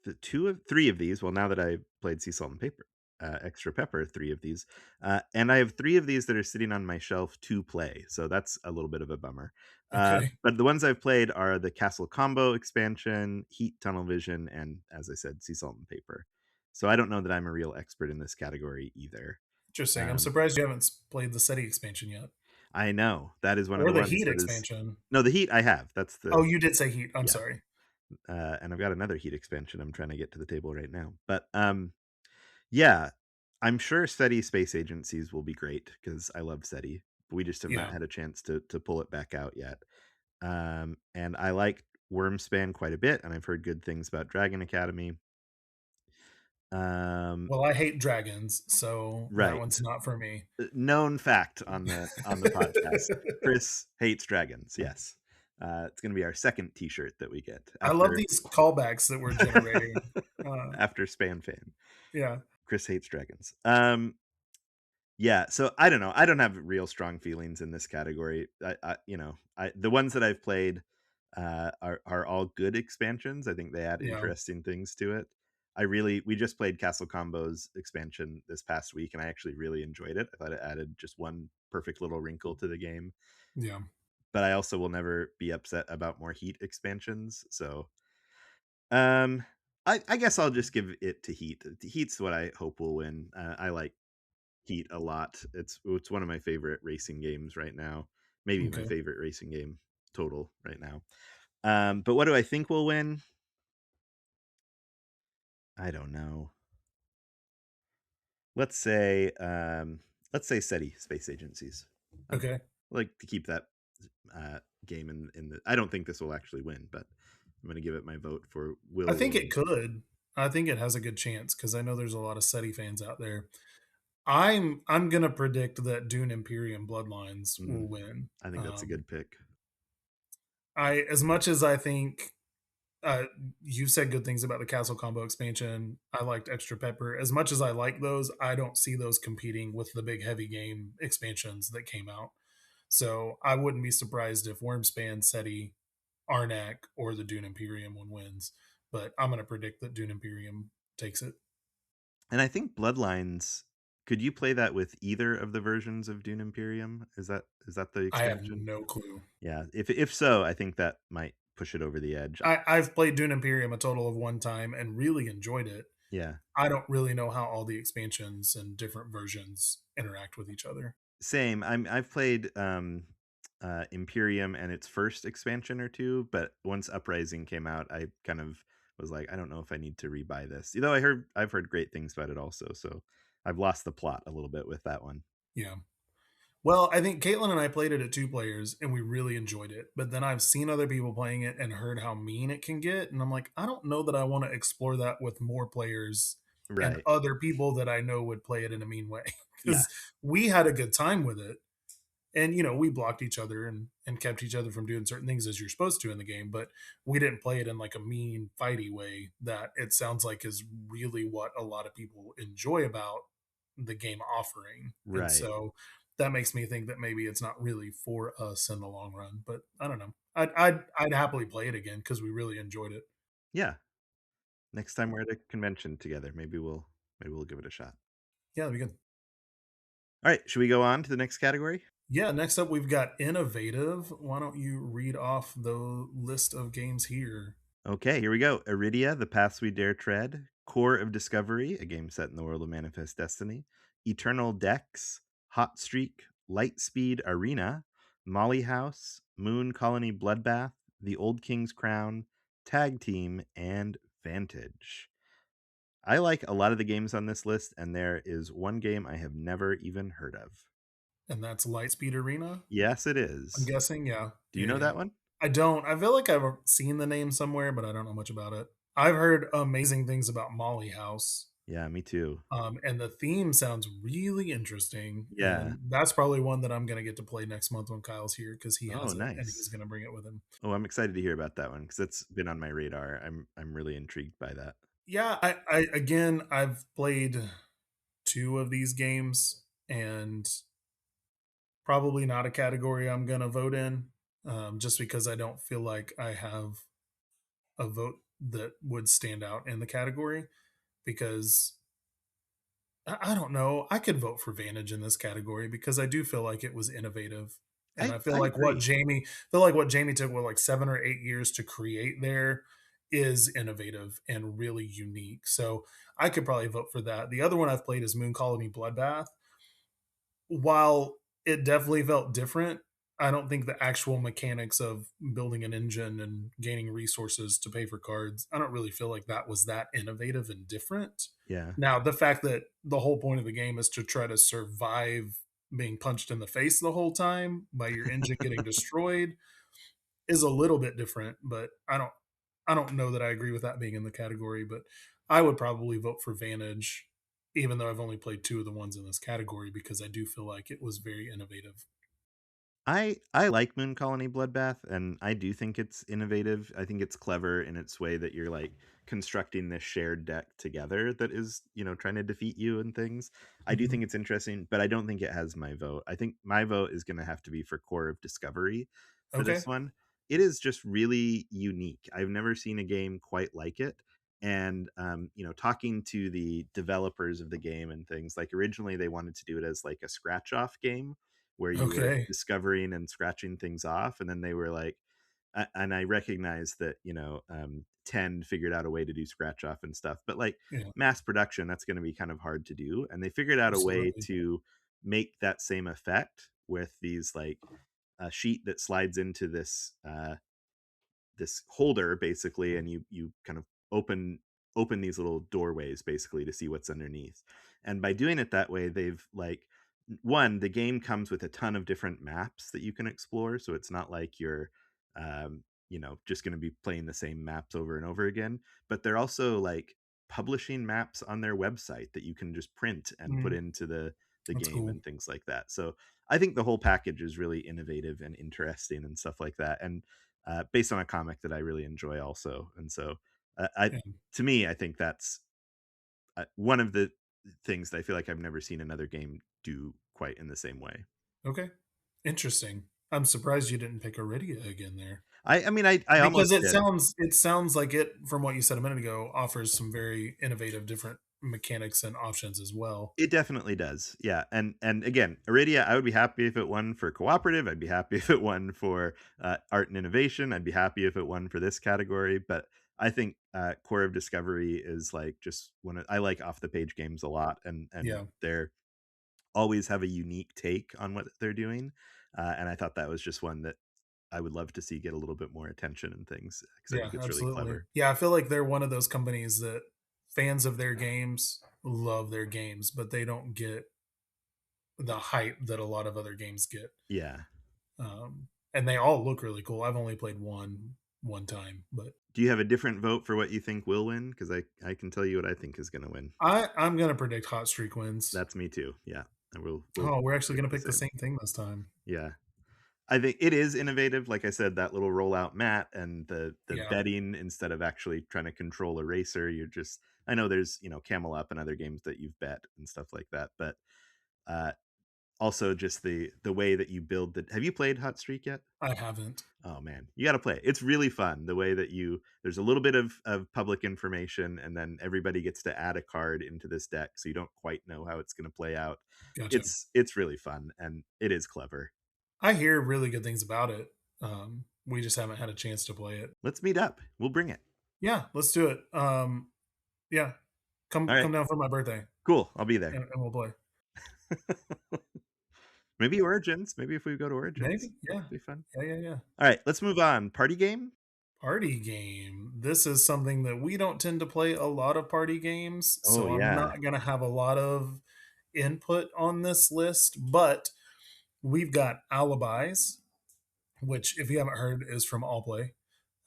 the 2 of 3 of these, well, now that I've played Sea Salt and Paper, Extra Pepper, 3 of these, and I have 3 of these that are sitting on my shelf to play, so that's a little bit of a bummer. okay. But the ones I've played are the Castle Combo expansion, Heat Tunnel Vision, and as I said, Sea Salt and Paper. So I don't know that I'm a real expert in this category either. Interesting. I'm Um, surprised you haven't played the SETI expansion yet I know, that is one of or the the ones Heat that is expansion. no, the Heat I have, that's Oh, the you did say Heat. I'm yeah. sorry. And I've got another Heat expansion I'm trying to get to the table right now. But yeah, I'm sure SETI space agencies will be great because I love SETI. We just have not Yeah. had a chance to pull it back out yet. And I like Wormspan quite a bit, and I've heard good things about Dragon Academy. Um, Well, I hate dragons, so that right, one's not for me. known fact on the podcast. Chris hates dragons. Yes, it's going to be our second T-shirt that we get I love after these callbacks that we're generating. Uh, after Span Fan. yeah. Chris hates dragons. Yeah, so I don't know. I don't have real strong feelings in this category. I the ones that I've played are all good expansions. I think they add Yeah. interesting things to it. We just played Castle Combo's expansion this past week, and I actually really enjoyed it. I thought it added just one perfect little wrinkle to the game. Yeah. But I also will never be upset about more Heat expansions. So um, I guess I'll just give it to Heat. Heat's what I hope will win. I like Heat a lot. It's one of my favorite racing games right now. Maybe my Okay. favorite racing game total right now. But what do I think will win? I don't know. Let's say SETI Space Agencies. I'd Okay. like to keep that game in the. I don't think this will actually win, but I'm going to give it my vote for I will think it win. could. I think it has a good chance because I know there's a lot of SETI fans out there. I'm gonna predict that Dune Imperium Bloodlines will Mm, win. I think that's a good pick. I as much as I think uh, you've said good things about the Castle Combo expansion. I liked Extra Pepper. As much as I like those, I don't see those competing with the big heavy game expansions that came out. So I wouldn't be surprised if Wormspan, SETI, Arnak, or the Dune Imperium one wins. But I'm going to predict that Dune Imperium takes it. And I think Bloodlines, could you play that with either of the versions of Dune Imperium? Is that the I have expansion? no clue. Yeah, if so, I think that might push it over the edge. I've played Dune Imperium a total of one time and really enjoyed it. Yeah. I don't really know how all the expansions and different versions interact with each other. Same. I've played Imperium and its first expansion or two, but once Uprising came out, I kind of was like, I don't know if I need to rebuy this. Though I've heard great things about it also, so I've lost the plot a little bit with that one. Yeah. Well, I think Caitlin and I played it at two players and we really enjoyed it. But then I've seen other people playing it and heard how mean it can get. And I'm like, I don't know that I want to explore that with more players and Right. other people that I know would play it in a mean way. Yeah. Because we had a good time with it. And we blocked each other and kept each other from doing certain things as you're supposed to in the game, but we didn't play it in like a mean fighty way that it sounds like is really what a lot of people enjoy about the game offering. And Right. so that makes me think that maybe it's not really for us in the long run, but I don't know. I'd happily play it again because we really enjoyed it. Yeah. Next time we're at a convention together, maybe we'll give it a shot. Yeah, that'd be good. All right, should we go on to the next category? Yeah, next up we've got innovative. Why don't you read off the list of games here? Okay, here we go. Iridia, The Paths We Dare Tread, Core of Discovery, a game set in the world of Manifest Destiny, Eternal Decks, Hot Streak, Lightspeed Arena, Molly House, Moon Colony Bloodbath, The Old King's Crown, Tag Team, and Vantage. I like a lot of the games on this list, and there is one game I have never even heard of. And that's Lightspeed Arena. Yes, it I'm is. guessing, yeah. Do you Yeah, know yeah. that one? I don't. I feel like I've seen the name somewhere, but I don't know much about it. I've heard amazing things about Molly House, Yeah, me too. and the theme sounds really interesting, Yeah. and that's probably one that I'm gonna get to play next month when Kyle's here because he Oh, has it and he's nice. gonna bring it with him. Oh, I'm excited to hear about that one because that's been on my radar. I'm really intrigued by that. Yeah, I again, I've played 2 of these games, and probably not a category I'm gonna vote in, just because I don't feel like I have a vote that would stand out in the category because I don't know. I could vote for Vantage in this category because I do feel like it was innovative. And I I agree. feel like what Jamie took, what, like 7 or 8 years to create there is innovative and really unique. So I could probably vote for that. The other one I've played is Moon Colony Bloodbath. While it definitely felt different, I don't think the actual mechanics of building an engine and gaining resources to pay for cards, I don't really feel like that was that innovative and different. Yeah. Now, the fact that the whole point of the game is to try to survive being punched in the face the whole time by your engine getting destroyed is a little bit different, but I don't know that I agree with that being in the category, but I would probably vote for Vantage, even though I've only played 2 of the ones in this category because I do feel like it was very innovative. I like Moon Colony Bloodbath, and I do think it's innovative. I think it's clever in its way that you're like constructing this shared deck together that is, trying to defeat you and things. I do think Mhm. it's interesting, but I don't think it has my vote. I think my vote is going to have to be for Core of Discovery for Okay. this one. It is just really unique. I've never seen a game quite like it. And talking to the developers of the game and things, like originally they wanted to do it as like a scratch off game where you were Okay. discovering and scratching things off, and then they were like, and I recognize that 10 figured out a way to do scratch off and stuff, but like Yeah, mass production, that's going to be kind of hard to do, and they figured out a way absolutely. to make that same effect with these like a sheet that slides into this holder basically, and you kind of open these little doorways basically to see what's underneath. And by doing it that way, they've like one, the game comes with a ton of different maps that you can explore, so it's not like you're just going to be playing the same maps over and over again, but they're also like publishing maps on their website that you can just print and put Mm, into the that's game cool. and things like that. So I think the whole package is really innovative and interesting and stuff like that. And based on a comic that I really enjoy also. And so, I Yeah. to me, I think that's one of the things that I feel like I've never seen another game do quite in the same way. Okay. Interesting. I'm surprised you didn't pick Iridia again there. I mean, I Because almost it did. sounds it sounds like it from what you said a minute ago, offers some very innovative different mechanics and options as well. It definitely does. Yeah, and again, Iridia, I would be happy if it won for cooperative. I'd be happy if it won for art and innovation. I'd be happy if it won for this category. But I think Core of Discovery is like just one. I like off the page games a lot, and Yeah. they're always have a unique take on what they're doing. And I thought that was just one that I would love to see get a little bit more attention and things because I Yeah, think it's really absolutely. clever. Yeah, I feel like they're one of those companies that fans of their games love their games, but they don't get the hype that a lot of other games get. Yeah. And they all look really cool. I've only played one time, but Do you have a different vote for what you think will win? Because I can tell you what I think is going to win. I'm gonna predict Hot Streak wins. That's me too. Yeah. And we'll Oh, we're actually pick gonna the pick the same. same thing this time. Yeah. I think it is innovative. Like I said, that little rollout mat and the Yeah, betting instead of actually trying to control a racer, you're just I know there's, Camel Up and other games that you've bet and stuff like that, but uh also just the way that you build the have you played Hot Streak yet? I haven't. Oh man, you got to play it. It's really fun. The way that there's a little bit of public information, and then everybody gets to add a card into this deck, so you don't quite know how it's going to play out. Gotcha. It's really fun, and it is clever. I hear really good things about it. We just haven't had a chance to play it. Let's meet up. We'll bring it. Yeah, let's do it. Yeah, All come right, down for my birthday, cool. I'll be there. and we'll play. Maybe Origins. Maybe if we go to Origins, Maybe, yeah, that'd be fun. yeah. All right, let's move on. Party game. Party game. This is something that we don't tend to play a lot of party games, Oh so I'm yeah, not gonna have a lot of input on this list. But we've got alibis, which, if you haven't heard, is from All Play.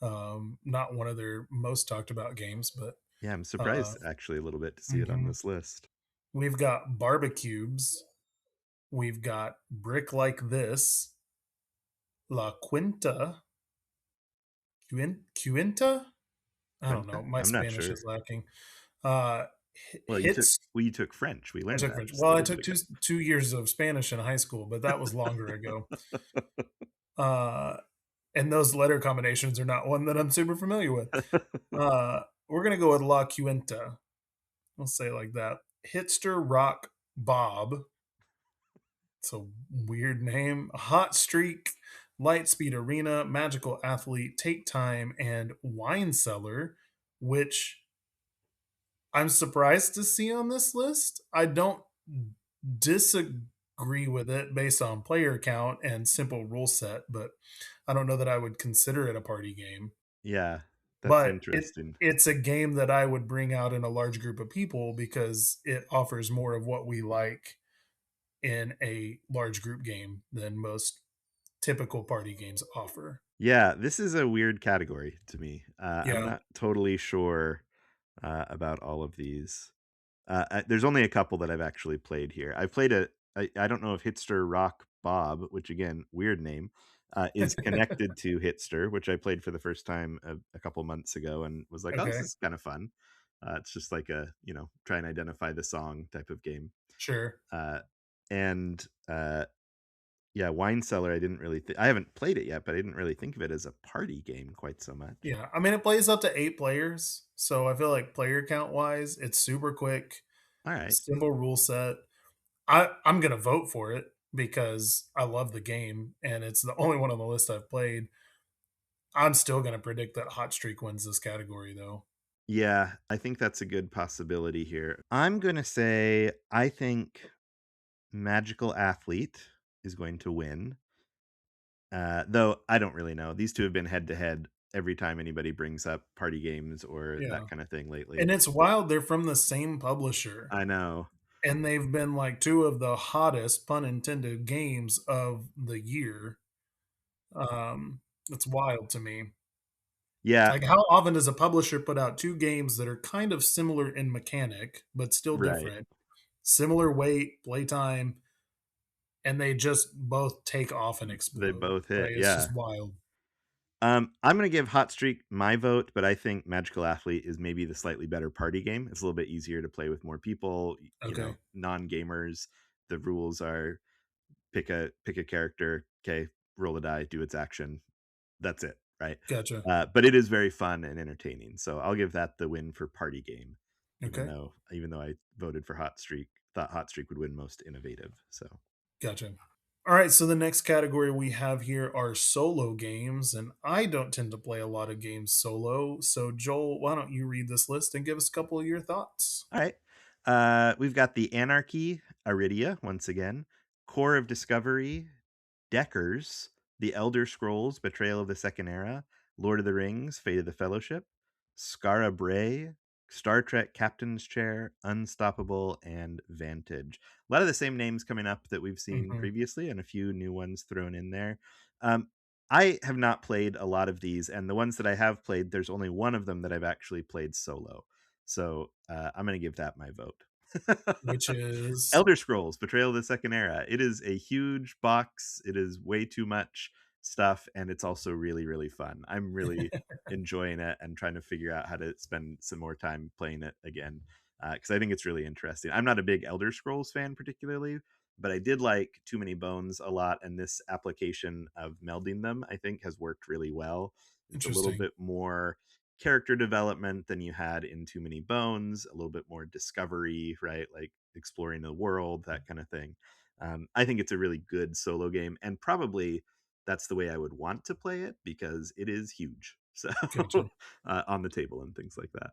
Not one of their most talked about games, but yeah. I'm uh, surprised actually a little bit to see it on mhm. this list. We've got barbecues. We've got brick like this, La Quinta, Quinta. I don't know. Quinta? My I'm not Spanish sure. is lacking. Uh, hits. You took French. We I learned took that French. just a Well, I little took bit two years of Spanish in high school, but that was longer ago. Uh, and those letter combinations are not one that I'm super familiar with. ago. We're gonna go with La Quinta. We'll say it like that. Hitster Rock Bob. It's a weird name. Hot Streak, Lightspeed Arena, Magical Athlete, Take Time, and Wine Cellar, which I'm surprised to see on this list. I don't disagree with it based on player count and simple rule set, but I don't know that I would consider it a party game. Yeah, that's But interesting. it's a game that I would bring out in a large group of people because it offers more of what we like in a large group game than most typical party games offer. Yeah, this is a weird category to me. I'm Yeah. not totally sure about all of these. There's only a couple that I've actually played here. I've played I don't know if Hitster Rock Bob, which again, weird name, is connected to Hitster, which I played for the first time a couple months ago and was like, oh, this Okay. is kind of fun. It's just like a, try and identify the song type of game. Sure. Uh, and Yeah, Wine Cellar, I haven't played it yet, but I didn't really think of it as a party game quite so much. Yeah. I mean, it plays up to 8 players, so I feel like player count wise, it's super quick, Alright. simple rule set. I'm gonna vote for it because I love the game and it's the only one on the list I've played. I'm still gonna predict that Hot Streak wins this category though. Yeah, I think that's a good possibility here. I'm gonna say I think Magical Athlete is going to win, though I don't really know. These 2 have been head to head every time anybody brings up party games or that Yeah. kinda thing lately. And it's wild they're from the same publisher, I know. and they've been like 2 of the hottest, pun intended, games of the year. It's wild to me. Yeah, Like, how often does a publisher put out 2 games that are kind of similar in mechanic, but still right. different, similar weight, playtime, and they just both take off and They explode, both hit, right? It's yeah. just wild. I'm gonna give Hot Streak my vote, but I think Magical Athlete is maybe the slightly better party game. It's a little bit easier to play with more people, Okay. non-gamers. The rules are pick a character, okay, roll a die, do its action. That's it, right? Gotcha. But it is very fun and entertaining. So I'll give that the win for party game, Okay. even though I voted for Hot Streak, thought Hot Streak would win most innovative. So Gotcha. All right, so the next category we have here are solo games, and I don't tend to play a lot of games solo. So, Joel, why don't you read this list and give us a couple of your thoughts? all right. We've got the Anarchy, Aridia, once again, Core of Discovery, Deckers, The Elder Scrolls, Betrayal of the Second Era, Lord of the Rings, Fate of the Fellowship, Skara Brae, Star Trek Captain's Chair, Unstoppable, and Vantage. A lot of the same names coming up that we've seen Hmm. previously, and a few new ones thrown in there. Um, I have not played a lot of these, and the ones that I have played, there's only one of them that I've actually played solo. So I'm going to give that my vote. Which is Elder Scrolls: Betrayal of the Second Era. It is a huge box. It is way too much stuff, and it's also really, really fun. I'm really enjoying it and trying to figure out how to spend some more time playing it again because I think it's really interesting. I'm not a big Elder Scrolls fan particularly, but I did like Too Many Bones a lot, and this application of melding them, I think, has worked really well. It's a little interesting. bit more character development than you had in Too Many Bones, a little bit more discovery, right? Like exploring the world, that kind of thing. I think it's a really good solo game, and probably that's the way I would want to play it because it is huge. So Gotcha. on the table and things like that.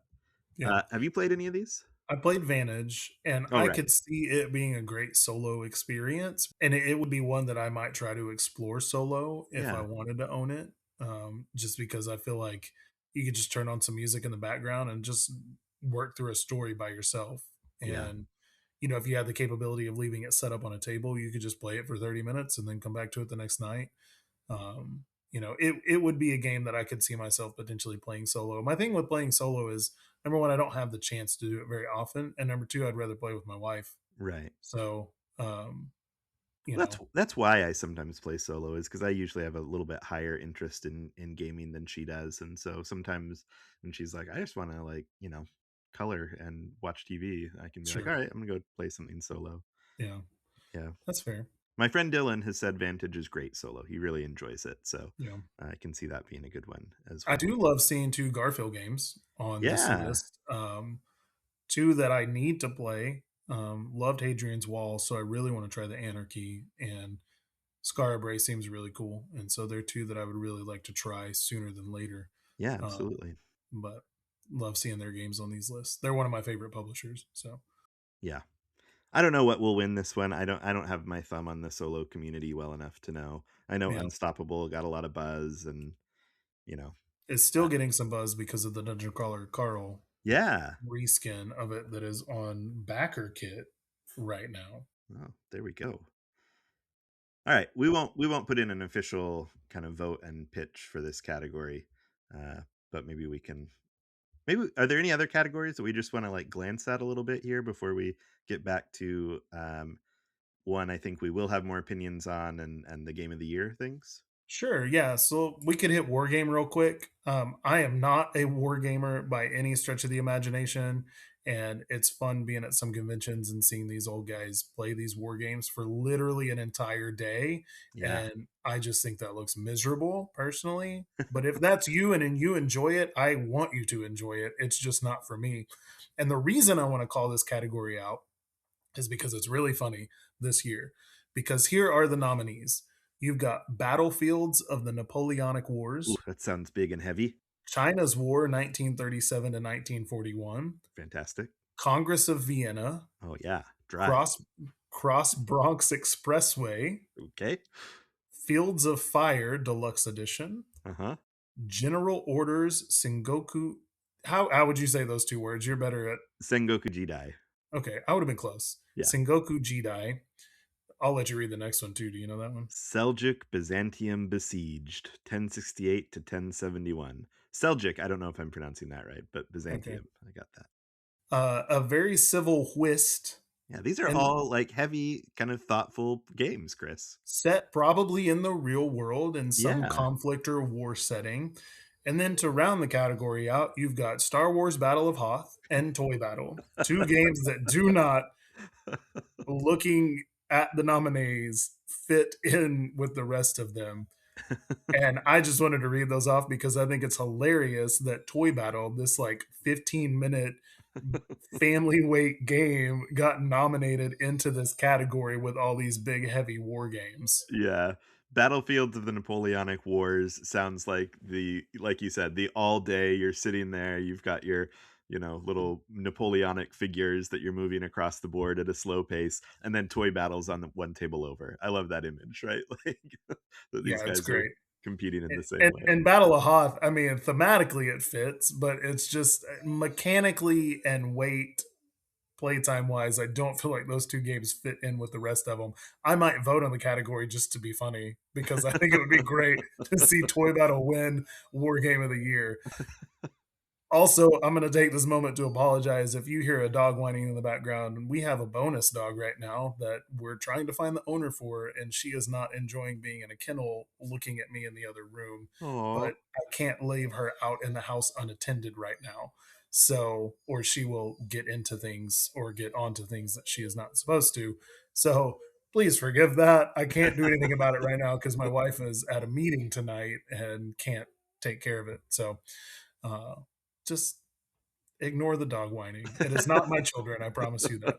Yeah. Have you played any of these? I played Vantage, and Oh, I right. could see it being a great solo experience, and it would be one that I might try to explore solo if I Yeah. wanted to own it, just because I feel like you could just turn on some music in the background and just work through a story by yourself, Yeah. and, if you had the capability of leaving it set up on a table, you could just play it for 30 minutes and then come back to it the next night. It would be a game that I could see myself potentially playing solo. My thing with playing solo is number one, I don't have the chance to do it very often, and number two, I'd rather play with my wife. Right. So, um, you Well, that's know, that's why I sometimes play solo is because I usually have a little bit higher interest in gaming than she does, and so sometimes when she's like, "I just wanna, like, color and watch TV," I can be like, sure, "Alright, I'm gonna go play something solo." yeah, Yeah. that's fair. My friend Dylan has said Vantage is great solo. He really enjoys it, so Yeah, I can see that being a good one as I well. do love seeing two Garfield games on this Yeah. list. Two that I need to play. Loved Hadrian's Wall, so I really want to try the Anarchy, and Scar Bray seems really cool, and so they're two that I would really like to try sooner than later. Yeah, Um, absolutely. but love seeing their games on these lists. They're one of my favorite publishers. So Yeah. I don't know what will win this one. I don't have my thumb on the solo community well enough to know. I know yeah, Unstoppable got a lot of buzz and, you know, it's still getting some buzz because of the Dungeon Crawler Carl yeah. reskin of it that is on Backer Kit right now. Oh, there we go. All right, we won't put in an official kind of vote and pitch for this category, but maybe we can. Maybe are there any other categories that we just want to like glance at a little bit here before we get back to one? I think we will have more opinions on and the game of the year things. Sure, yeah. So we could hit Wargame real quick. I am not a Wargamer by any stretch of the imagination, and it's fun being at some conventions and seeing these old guys play these war games for literally an entire day. Yeah, And I just think that looks miserable personally. But if that's you and you enjoy it, I want you to enjoy it. It's just not for me. And the reason I want to call this category out is because it's really funny this year. Because here are the nominees. You've got Battlefields of the Napoleonic ooh, Wars, that sounds big and heavy. China's War 1937 to 1941, Fantastic. Congress of Vienna, Oh yeah, dry. Cross Cross Bronx Expressway, Okay. Fields of Fire Deluxe Edition, Uh huh. General Orders Sengoku. How would you say those two words? You're better at. Sengoku Jidai. Okay, I would have been close. Yeah. Sengoku Jidai. I'll let you read the next one too. Do you know that one? Seljuk Byzantium besieged 1068 to 1071. Seljuk, I don't know if I'm pronouncing that right, but Okay. Byzantium, I got that. A very civil whist Yeah, these are and all like heavy, kind of thoughtful games, Chris. set probably in the real world in some Yeah. conflict or war setting. And then to round the category out, you've got Star Wars Battle of Hoth and Toy Battle, two games that do not, looking at the nominees, fit in with the rest of them. And I just wanted to read those off because I think it's hilarious that Toy Battle, this like 15-minute family weight game, got nominated into this category with all these big, heavy war games. Yeah. Battlefields of the Napoleonic Wars sounds like like you said, the all day you're sitting there, you've got your, little Napoleonic figures that you're moving across the board at a slow pace, and then toy battles on the one table over. I love that image, right? Like that these Yeah, it's guys are great. competing in the same And way. and Battle of Hoth, I mean, thematically it fits, but it's just mechanically and weight playtime wise, I don't feel like those two games fit in with the rest of them. I might vote on the category just to be funny because I think it would be great to see Toy Battle win War Game of the Year. Also, I'm going to take this moment to apologize if you hear a dog whining in the background. We have a bonus dog right now that we're trying to find the owner for, and she is not enjoying being in a kennel looking at me in the other room. Oh. But I can't leave her out in the house unattended right now. So, or she will get into things or get onto things that she is not supposed to. So, please forgive that. I can't do anything about it right now because my wife is at a meeting tonight and can't take care of it. So, uh, just ignore the dog whining. It is not my children, I promise you that.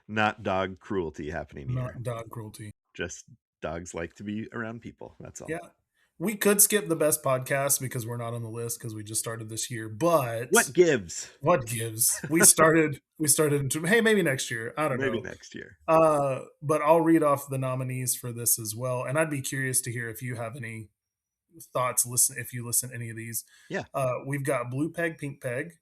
Not dog cruelty happening here. Not dog cruelty. Just dogs like to be around people. That's all. Yeah. We could skip the best podcast because we're not on the list because we just started this year, but What gives? what gives? We started into hey, maybe next year. I don't Maybe know. next year. But I'll read off the nominees for this as well. And I'd be curious to hear if you have any thoughts, listen if you listen to any of these. Yeah. We've got Blue Peg, Pink Peg,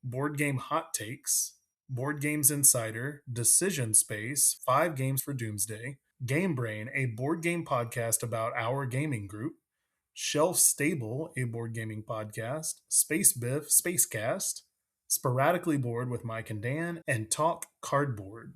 Board Game Hot Takes, Board Games Insider, Decision Space, Five Games for Doomsday, Game Brain, a board game podcast about our gaming group, Shelf Stable, a board gaming podcast, Space Biff, Spacecast, Sporadically Bored with Mike and Dan, and Talk Cardboard.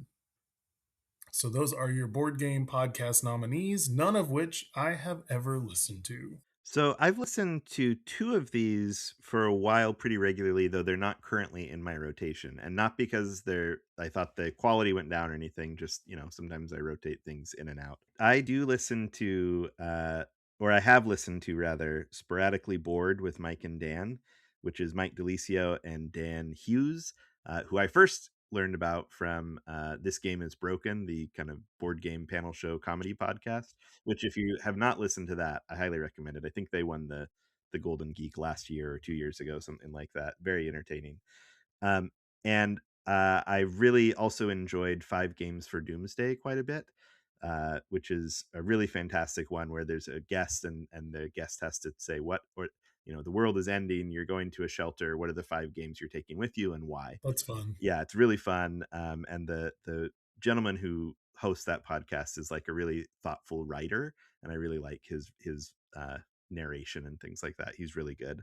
So those are your board game podcast nominees, none of which I have ever listened to. So I've listened to two of these for a while pretty regularly, though they're not currently in my rotation. And not because I thought the quality went down or anything, just, sometimes I rotate things in and out. I do listen to, or I have listened to rather, Sporadically Bored with Mike and Dan, which is Mike DeLisio and Dan Hughes, who I first learned about from This Game is Broken, the kind of board game panel show comedy podcast, which if you have not listened to that, I highly recommend it. I think they won the Golden Geek last year or 2 years ago, something like that. Very entertaining. And I really also enjoyed Five Games for Doomsday quite a bit, which is a really fantastic one where there's a guest and the guest has to say the world is ending. You're going to a shelter. What are the five games you're taking with you and why? That's fun. Yeah, it's really fun. And the gentleman who hosts that podcast is like a really thoughtful writer, and I really like his narration and things like that. He's really good.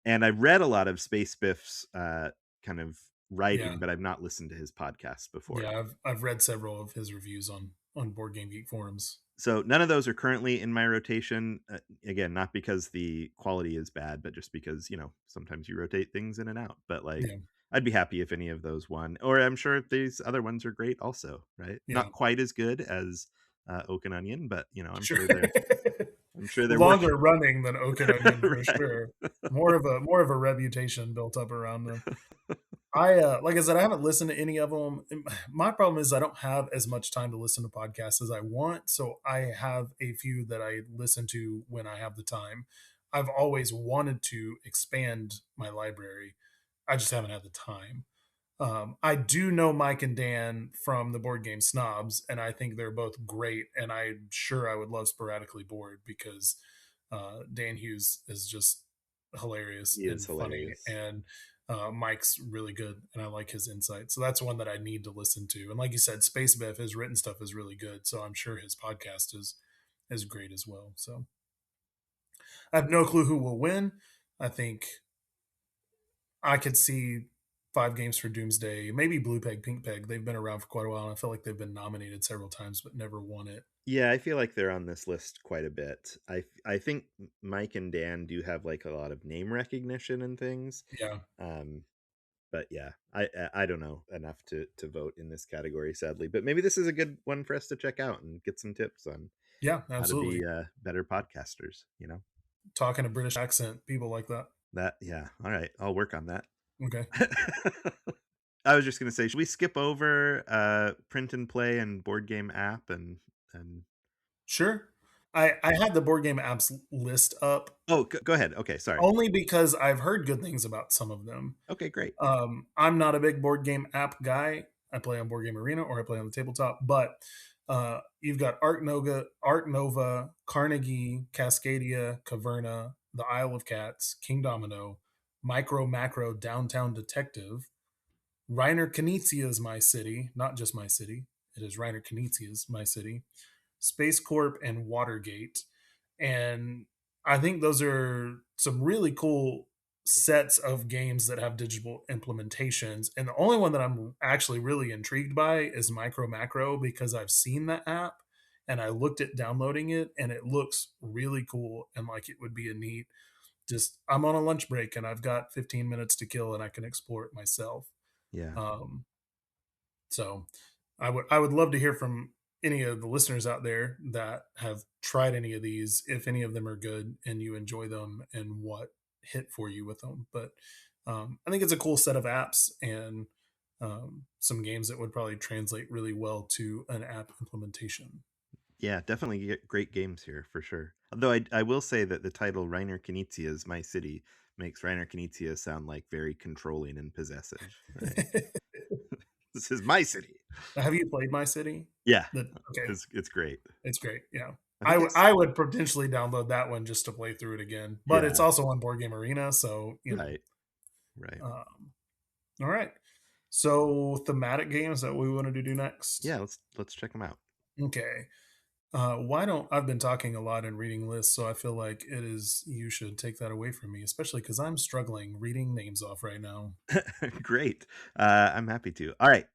And I've read a lot of Space Biff's kind of Yeah. writing, but I've not listened to his podcast before. Yeah, I've read several of his reviews on Board Game Geek forums. So none of those are currently in my rotation. Again, not because the quality is bad, but just because sometimes you rotate things in and out. But like, Yeah, I'd be happy if any of those won, or I'm sure these other ones are great also. Right? yeah, Not quite as good as Oak and Onion, but I'm sure. sure they're Longer working. running than Oak and Onion for Right. sure. More of a reputation built up around them. Like I said, I haven't listened to any of them. My problem is I don't have as much time to listen to podcasts as I want, so I have a few that I listen to when I have the time. I've always wanted to expand my library. I just haven't had the time. I do know Mike and Dan from the Board Game Snobs, and I think they're both great. And I'm sure I would love Sporadically Bored because Dan Hughes is just hilarious He is and funny, hilarious. and Mike's really good, and I like his insight. So that's one that I need to listen to. And like you said, Space Biff, his written stuff is really good. So I'm sure his podcast is great as well. So I have no clue who will win. I think I could see Five Games for Doomsday, maybe Blue Peg, Pink Peg. They've been around for quite a while, and I feel like they've been nominated several times but never won it. Yeah, I feel like they're on this list quite a bit. I think Mike and Dan do have like a lot of name recognition and things. Yeah, Um, but yeah, I don't know enough to vote in this category, sadly. But maybe this is a good one for us to check out and get some tips on. Yeah, how to absolutely. be better podcasters. You know Talking a British accent, people like that. that. Yeah. All right, I'll work on that. Okay. I was just gonna say, should we skip over print and play and board game app and Sure. I had the board game apps list up oh, go ahead. Okay, sorry. only because I've heard good things about some of them. Okay, great. I'm not a big board game app guy. I play on Board Game Arena or I play on the tabletop, but you've got Art Nova, Carnegie, Cascadia, Caverna, the Isle of Cats, King Domino, Micro Macro Downtown Detective, Reiner Knizia's My City, not just My City. It is Reiner Knizia's My City, Space Corp, and Watergate. And I think those are some really cool sets of games that have digital implementations. And the only one that I'm actually really intrigued by is Micro Macro because I've seen that app and I looked at downloading it and it looks really cool and like it would be a neat just I'm on a lunch break and I've got 15 minutes to kill and I can explore it myself. Yeah. Um, so I would love to hear from any of the listeners out there that have tried any of these, if any of them are good and you enjoy them and what hit for you with them. But I think it's a cool set of apps and some games that would probably translate really well to an app implementation. Yeah, definitely get great games here for sure. Although I will say that the title Reiner Knizia's My City makes Reiner Knizia sound like very controlling and possessive, right? This is my city. Have you played My City? Yeah, Okay, it's great. it's great. Yeah. I think I would potentially download that one just to play through it again, but it's yeah, also on Board Game Arena, so right, right. Um, all right. So thematic games that we wanted to do next. Yeah, let's check them out. Okay. Why don't I've been talking a lot and reading lists, so I feel like it is you should take that away from me, especially because I'm struggling reading names off right now. Great. I'm happy to. All right.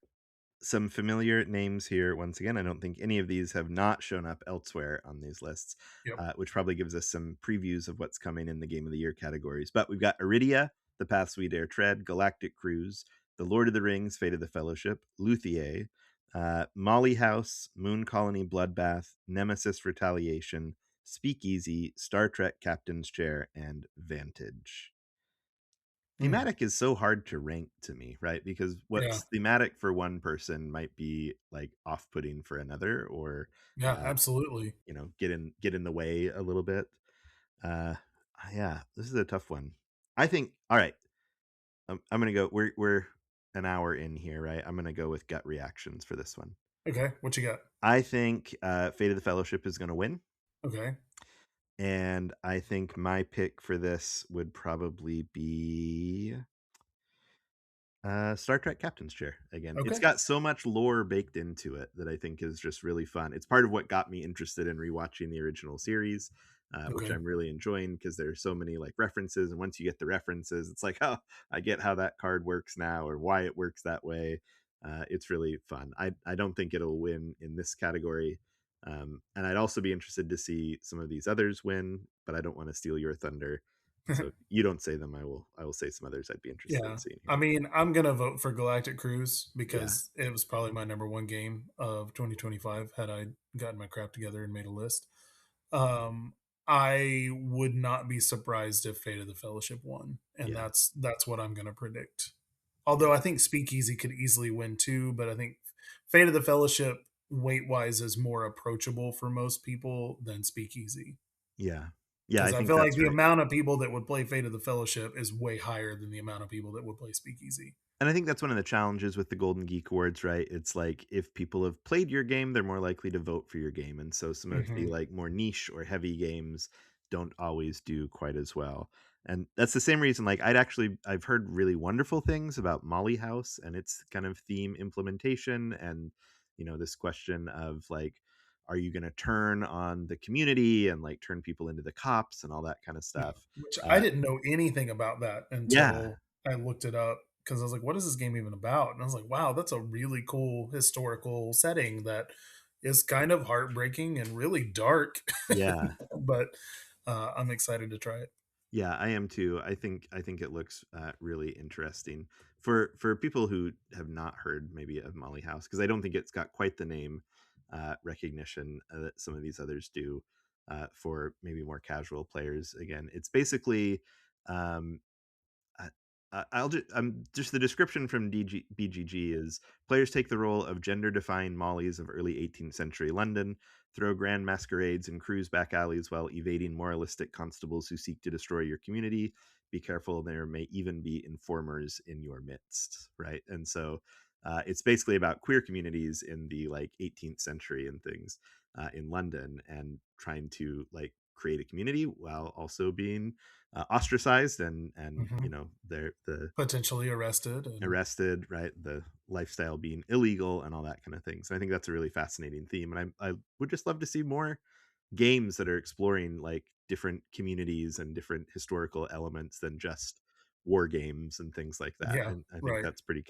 Some familiar names here. Once again, I don't think any of these have not shown up elsewhere on these lists, Yep. which probably gives us some previews of what's coming in the Game of the Year categories. But we've got Iridia, The Paths We Dare Tread, Galactic Cruise, The Lord of the Rings, Fate of the Fellowship, Luthier, Molly House, Moon Colony Bloodbath, Nemesis Retaliation, Speakeasy, Star Trek Captain's Chair, and Vantage. Hmm. Thematic is so hard to rank to me, right? Because Yeah. what's thematic for one person might be like off-putting for another, or Yeah. uh, Absolutely. get in the way a little bit. Uh, yeah, this is a tough one. I think. All right, I'm gonna go. We're an hour in here, right? I'm gonna go with gut reactions for this one. Okay. What you got? I think Fate of the Fellowship is gonna win, Okay. and I think my pick for this would probably be Star Trek Captain's Chair again. It's Okay. got so much lore baked into it that I think is just really fun. It's part of what got me interested in rewatching the original series, which Okay. I'm really enjoying because there's so many like references, and once you get the references, it's like, oh, I get how that card works now or why it works that way. It's really fun. I don't think it'll win in this category, and I'd also be interested to see some of these others win, but I don't want to steal your thunder. So if you don't say them, I will say some others I'd be interested in Yeah. seeing I here. mean, I'm gonna vote for Galactic Cruise Yeah. because it was probably my number one game of 2025 had I gotten my crap together and made a list. Um, I would not be surprised if Fate of the Fellowship won, and Yeah. that's what I'm gonna predict. Yeah. Although I think Speakeasy could easily win too, but I think Fate of the Fellowship weight wise is more approachable for most people than Speakeasy. Yeah. Yeah, Because I I think feel like that's the right. amount of people that would play Fate of the Fellowship is way higher than the amount of people that would play Speakeasy. And I think that's one of the challenges with the Golden Geek Awards, right? It's like if people have played your game, they're more likely to vote for your game. And so some of the Hmm. like more niche or heavy games don't always do quite as well. And that's the same reason like I've heard really wonderful things about Molly House and its kind of theme implementation, and this question of like, are you going to turn on the community and like turn people into the cops and all that kind of Yeah, stuff. which I uh didn't know anything about that yeah. until I looked it up because I was like, "What is this game even about?" And I was like, "Wow, that's a really cool historical setting that is kind of heartbreaking and really dark." Yeah. But I'm excited to try it. Yeah, I am too. I think it looks really interesting for people who have not heard maybe of Molly House, because I don't think it's got quite the name recognition that some of these others do for maybe more casual players. Again, it's basically um, I, just the description from BGG is players take the role of gender-defined Mollies of early 18th century London, throw grand masquerades and cruise back alleys while evading moralistic constables who seek to destroy your community. Be careful, there may even be informers in your midst, right? And so it's basically about queer communities in the like 18th century and things in London, and trying to like create a community while also being ostracized, and Hmm. they're the Potentially arrested and arrested, right? The lifestyle being illegal and all that kind of thing. So I think that's a really fascinating theme, and I would just love to see more games that are exploring like different communities and different historical elements than just war games and things like that. yeah, And I think right. that's pretty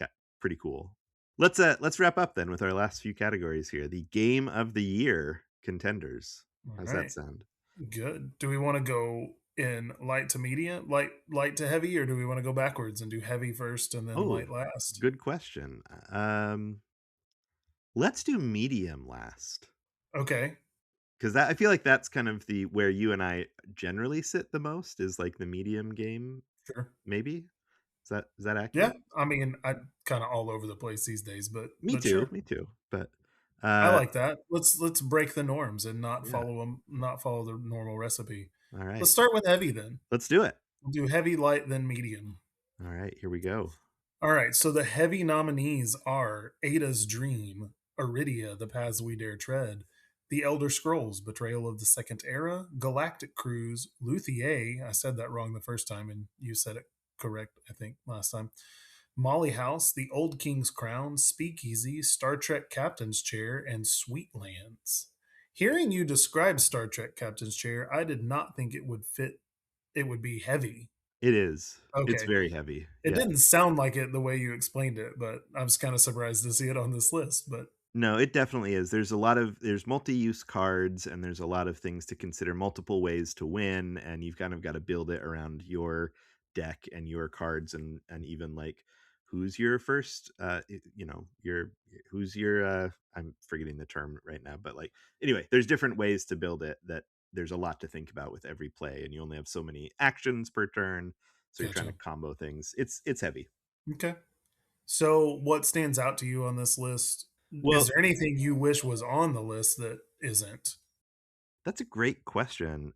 cool. Let's wrap up then with our last few categories here. The game of the year contenders. All How's that right. sound? Good. Do we want to go in light to medium, light to heavy, or do we want to go backwards and do heavy first and then Oh, light last? good question. Let's do medium last, Okay, because that I feel like that's kind of the where you and I generally sit the most, is like the medium game. sure. Maybe is that Yeah, accurate? I mean, I kind of all over the place these days, Me but too. sure. Me too. But I uh, like that. Let's break the norms and yeah. not follow the normal recipe. All right. Let's start with heavy then. Let's do it. We'll do heavy, light, then medium. All right. Here we go. All right, so the heavy nominees are Ada's Dream, Iridia, The Paths We Dare Tread, The Elder Scrolls, Betrayal of the Second Era, Galactic Cruise, Luthier, I said that wrong the first time, and you said it correct, I think, last time, Molly House, The Old King's Crown, Speakeasy, Star Trek Captain's Chair, and Sweetlands. Hearing you describe Star Trek Captain's Chair, I did not think it would be heavy. It is. It's Okay. very heavy. It Yeah. didn't sound like it the way you explained it, but I was kind of surprised to see it on this list. But No, it definitely is. There's multi-use cards, and there's a lot of things to consider, multiple ways to win, and you've kind of got to build it around your deck and your cards, and even like who's your first your who's your I'm forgetting the term right now, but like anyway, there's different ways to build it that there's a lot to think about with every play, and you only have so many actions per turn, so you're trying to gotcha. combo things. It's heavy. Okay. So, what stands out to you on this list? Is Well, there anything you wish was on the list that isn't? that's a great question.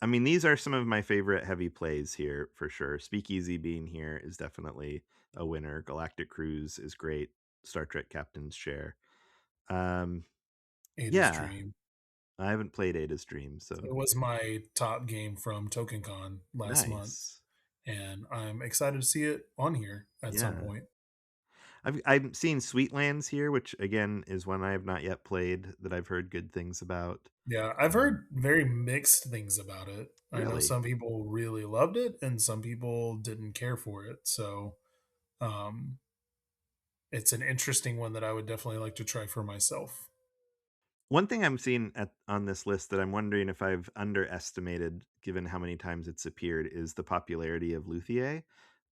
I mean, these are some of my favorite heavy plays here for sure. Speakeasy being here is definitely a winner. Galactic Cruise is great. Star Trek Captain's Chair. Um, Ada's yeah, Dream. I haven't played Ada's Dream, so It was my top game from TokenCon last month, nice. and I'm excited to see it on here at some Yeah, point. I'm seeing Sweetlands here, which again is one I have not yet played that I've heard good things about. Yeah, I've Um, heard very mixed things about it. I know really, some people really loved it, and some people didn't care for it. So, um, it's an interesting one that I would definitely like to try for myself. one thing I'm seeing on this list that I'm wondering if I've underestimated, given how many times it's appeared, is the popularity of Luthier.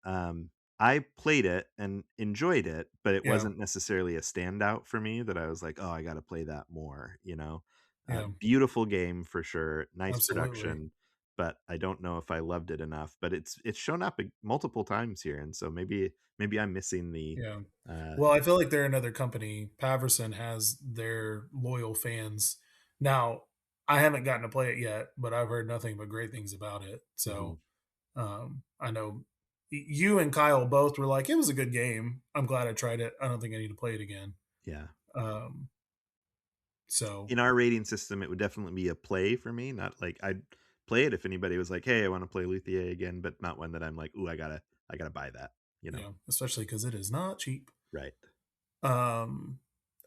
Um, I played it and enjoyed it, but it Yeah, wasn't necessarily a standout for me that I was like, "Oh, I gotta play that more," you know? yeah, Beautiful game for sure, nice absolutely. production, but I don't know if I loved it enough, but it's shown up multiple times here, and so maybe I'm missing the, Yeah. uh Well, I feel like they're another company. Paverson has their loyal fans. Now, I haven't gotten to play it yet, but I've heard nothing but great things about it. mhm, So, I know you and Kyle both were like, it was a good game. I'm glad I tried it. I don't think I need to play it again. yeah. Um, so In our rating system, it would definitely be a play for me. Not like I'd play it if anybody was like, "Hey, I want to play Luthier again," but not one that I'm like, "Ooh, I gotta buy that." You know, yeah, especially because it is not cheap. right? Um,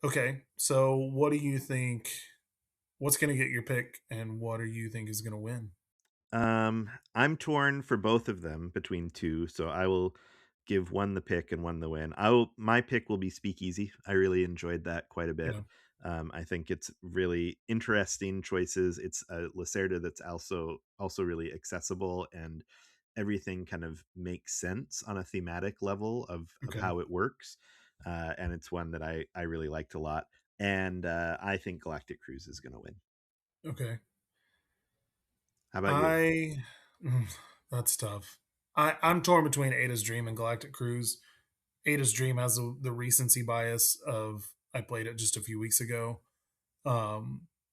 okay, so what do you think? What's going to get your pick, and what do you think is going to win? I'm torn for both of them between two, so I will give one the pick and one the win. My pick will be Speakeasy. I really enjoyed that quite a bit. Yeah. I think it's really interesting choices. It's a Lacerda that's also really accessible, and everything kind of makes sense on a thematic level of Okay. how it works. And it's one that I really liked a lot. and I think Galactic Cruise is going to win. Okay. How about you? I mm, that's tough. I'm torn between Ada's Dream and Galactic Cruise. Ada's Dream has the recency bias of I played it just a few weeks ago.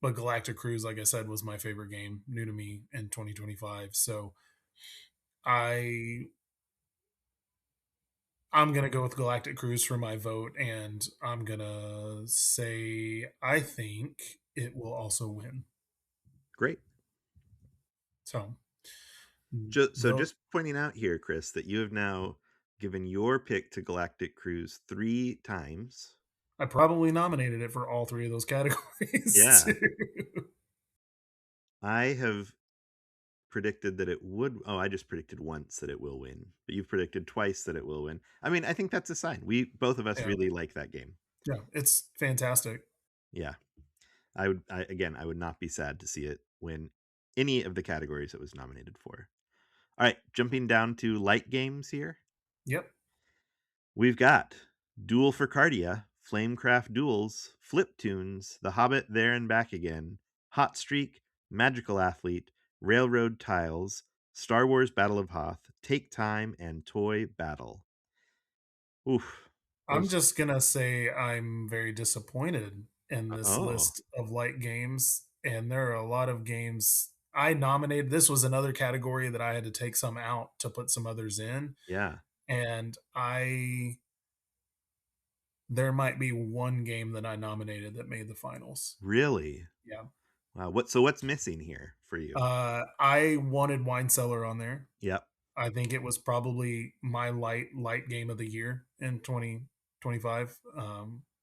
But Galactic Cruise, like I said, was my favorite game, new to me in 2025. So I I'm gonna go with Galactic Cruise for my vote, and I'm gonna say I think it will also win. Great. So So though just pointing out here, Chris, that you have now given your pick to Galactic Cruise 3 times. I probably nominated it for all three of those categories Yeah, too. I have predicted that it would. Oh, I just predicted once that it will win, but you've predicted twice that it will win. I mean, I think that's a sign. We both of us Yeah, really like that game. yeah, it's fantastic. Yeah, again, I would not be sad to see it win any of the categories it was nominated for. All right, jumping down to light games here. Yep, We've got Duel for Cardia, Flamecraft Duels, Flip Tunes, The Hobbit There and Back Again, Hot Streak, Magical Athlete, Railroad Tiles, Star Wars Battle of Hoth, Take Time, and Toy Battle. Oof. I'm Those. just gonna say I'm very disappointed in this Oh, list of light games, and there are a lot of games I nominated. This was another category that I had to take some out to put some others in, yeah. and I there might be one game that I nominated that made the finals. Really? Yeah. Wow. What's missing here for you? I wanted Wine Cellar on there. Yep. I think it was probably my light game of the year in 2025.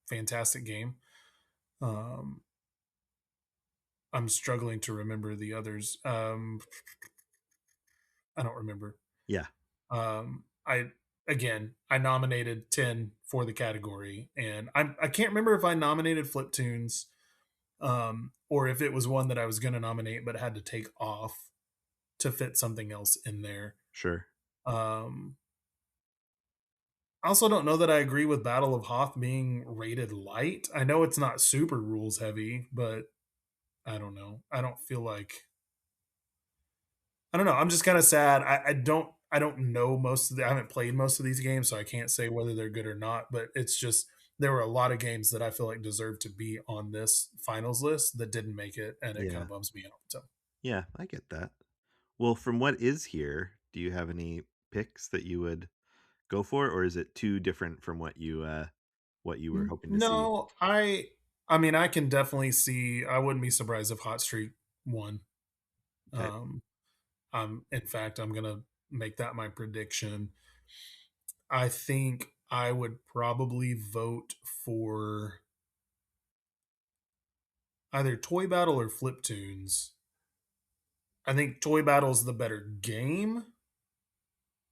Fantastic game. Um, I'm struggling to remember the others. I don't remember. Yeah. I again, I nominated 10 for the category, and I can't remember if I nominated Flip Tunes, or if it was one that I was going to nominate but had to take off to fit something else in there. Sure. Um, I also don't know that I agree with Battle of Hoth being rated light. I know it's not super rules heavy, but I don't know. I don't feel like I don't know. I'm just kind of sad. I don't know most of the I haven't played most of these games, so I can't say whether they're good or not. But it's just there were a lot of games that I feel like deserve to be on this finals list that didn't make it, and it kind Yeah. of bums me out. So Yeah, I get that. Well, from what is here, do you have any picks that you would go for, or is it too different from what you were hoping to see? No, I mean I can definitely see. I wouldn't be surprised if Hot Streak won. Okay. Um, in fact, I'm gonna make that my prediction. I think I would probably vote for either Toy Battle or Flip Tunes. I think Toy Battle is the better game,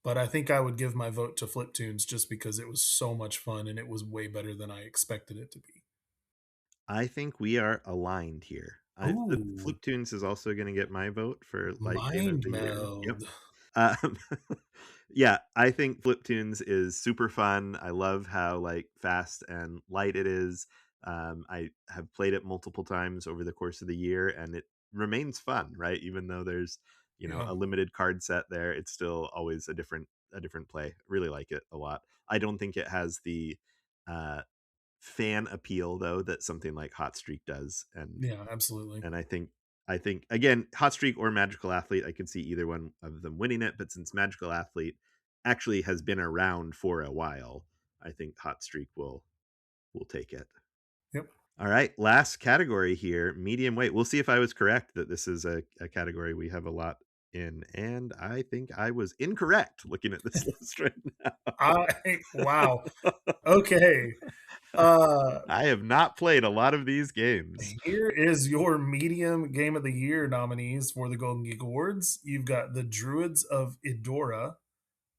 but I think I would give my vote to Flip Tunes just because it was so much fun and it was way better than I expected it to be. I think we are aligned here. Ooh, Flip Tunes is also going to get my vote for light game of mind the year. Yep. meld. Um, yeah, I think Flip Tunes is super fun. I love how like fast and light it is. I have played it multiple times over the course of the year, and it remains fun, right? Even though there's Yeah, a limited card set there, it's still always a different play. Really like it a lot. I don't think it has the uh, fan appeal though that something like Hot Streak does, yeah, absolutely. and I think again, Hot Streak or Magical Athlete, I could see either one of them winning it. But since Magical Athlete actually has been around for a while, I think Hot Streak will take it. Yep. All right, last category here, medium weight. We'll see if I was correct that this is a category we have a lot in, and I think I was incorrect looking at this list right I wow. Okay. Uh I have not played a lot of these games. Here is your medium game of the year nominees for the Golden Geek Awards. You've got the Druids of Idora,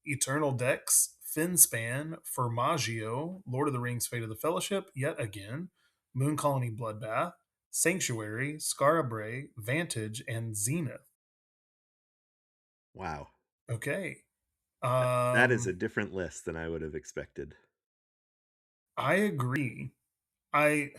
Eternal Dex, Finspan, Formaggio, Lord of the Rings Fate of the Fellowship, yet again, Moon Colony Bloodbath, Sanctuary, Scarabray, Vantage, and Zenith. Wow. Okay. That is a Um, different list than I would have expected. I agree. I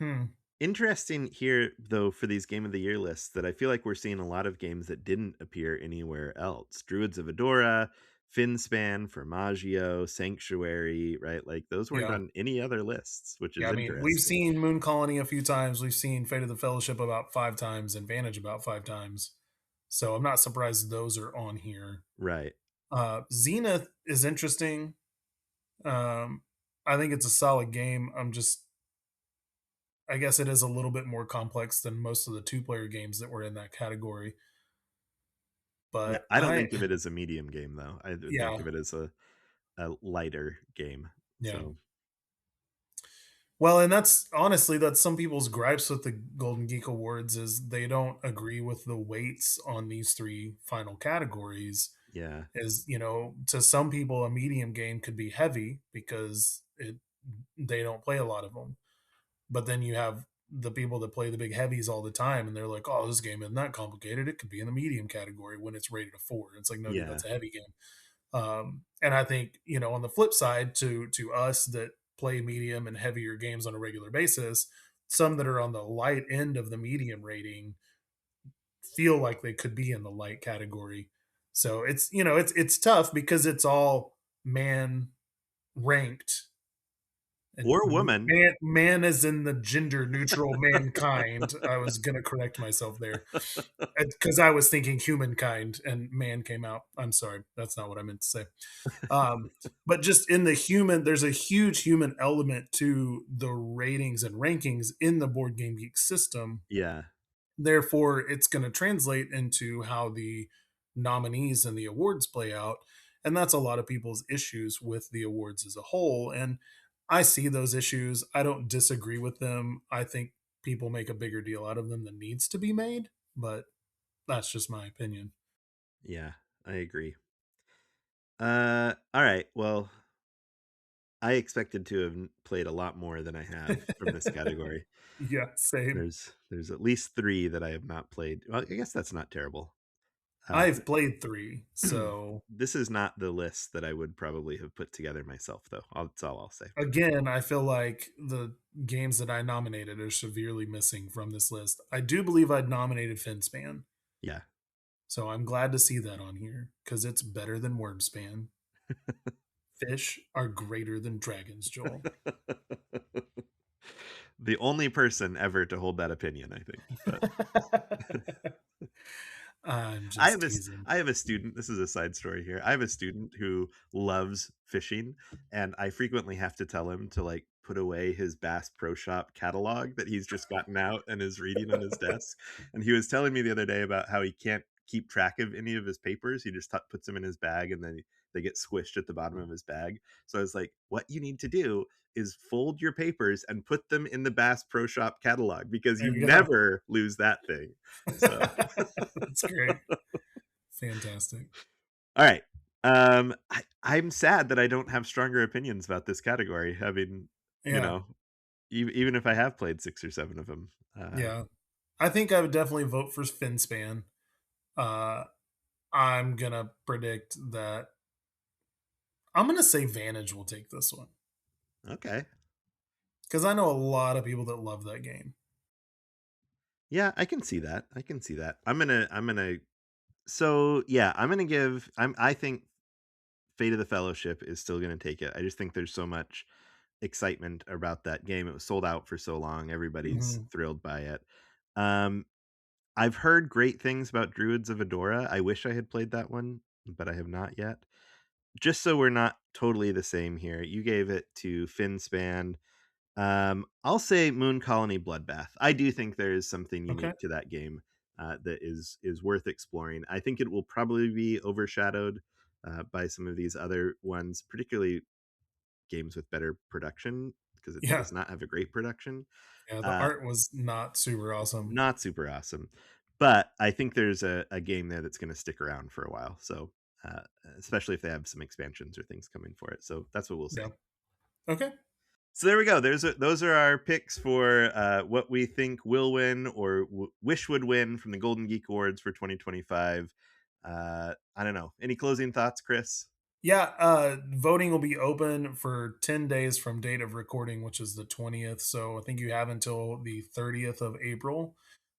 hmm. Interesting here, though, for these Game of the Year lists that I feel like we're seeing a lot of games that didn't appear anywhere else. Druids of Adora, Finspan, Formaggio, Sanctuary, right? Like those weren't Yeah. on any other lists, which Yeah, is I mean, we've interesting. seen Moon Colony a few times. We've seen Fate of the Fellowship about 5 times and Vantage about 5 times. So I'm not surprised those are on here. Right. Zenith is interesting. Um, I think it's a solid game. I guess it is a little bit more complex than most of the two-player games that were in that category. Yeah, But I don't think of it as a medium game though. I would think yeah, of it as a lighter game. yeah. So, Well, and that's some people's gripes with the Golden Geek Awards is they don't agree with the weights on these three final categories. yeah. Is, to some people a medium game could be heavy because it they don't play a lot of them. But then you have the people that play the big heavies all the time and they're like, "Oh, this game isn't that complicated. It could be in the medium category when it's rated a 4." It's like, "No, dude, Yeah. that's a heavy game." And I think, on the flip side, to us that play medium and heavier games on a regular basis, some that are on the light end of the medium rating feel like they could be in the light category. So it's tough because it's all man ranked, and Or woman. man is in the gender neutral mankind. I was gonna correct myself there because I was thinking humankind and man came out. I'm sorry, that's not what I meant to say. Um, but just in the human, there's a huge human element to the ratings and rankings in the Board Game Geek system. Yeah. Therefore, it's going to translate into how the nominees and the awards play out. And that's a lot of people's issues with the awards as a whole. And I see those issues. I don't disagree with them. I think people make a bigger deal out of them than needs to be made, but that's just my opinion. Yeah, I agree. All right. Well, I expected to have played a lot more than I have from this category. Yeah, same. There's at least 3 that I have not played. Well, I guess that's not terrible. Uh, I've played three, so this is not the list that I would probably have put together myself, though. That's all I'll say. again, I feel like the games that I nominated are severely missing from this list. I do believe I'd nominated Finspan, Yeah. so I'm glad to see that on here because it's better than Wormspan. Fish are greater than dragons, Joel. The only person ever to hold that opinion, I think. But I'm just teasing. I have a student. This is a side story here. I have a student who loves fishing, and I frequently have to tell him to like put away his Bass Pro Shop catalog that he's just gotten out and is reading on his desk. And he was telling me the other day about how he can't keep track of any of his papers. He just puts them in his bag, and then they get squished at the bottom of his bag. So I was like, "What you need to do is fold your papers and put them in the Bass Pro Shop catalog because There you you go. never lose that thing." So That's great. Fantastic. all right. I'm sad that I don't have stronger opinions about this category. Having, you Yeah. know, even if I have played 6 or 7 of them. Yeah. I think I would definitely vote for Finspan. Uh, I'm going to predict that I'm going to say Vantage will take this one Okay. because I know a lot of people that love that game. Yeah, I can see that. I can see that. I'm gonna. So yeah, I'm gonna give. I think Fate of the Fellowship is still gonna take it. I just think there's so much excitement about that game. It was sold out for so long. Everybody's Mhm. thrilled by it. Um, I've heard great things about Druids of Adora. I wish I had played that one, but I have not yet. Just so we're not totally the same here, you gave it to Finspan. I'll say Moon Colony Bloodbath. I do think there is something Okay. unique to that game that is worth exploring. I think it will probably be overshadowed by some of these other ones, particularly games with better production, because it Yeah. does not have a great production. Yeah. The Uh, art was not super awesome. Not super awesome, but I think there's a game there that's going to stick around for a while. So, uh, especially if they have some expansions or things coming for it. So that's what we'll say. Yeah. Okay. So there we go. Those are our picks for what we think will win or wish would win from the Golden Geek Awards for 2025. I don't know. Any closing thoughts, Chris? Yeah, voting will be open for 10 days from date of recording, which is the 20th. So I think you have until the 30th of April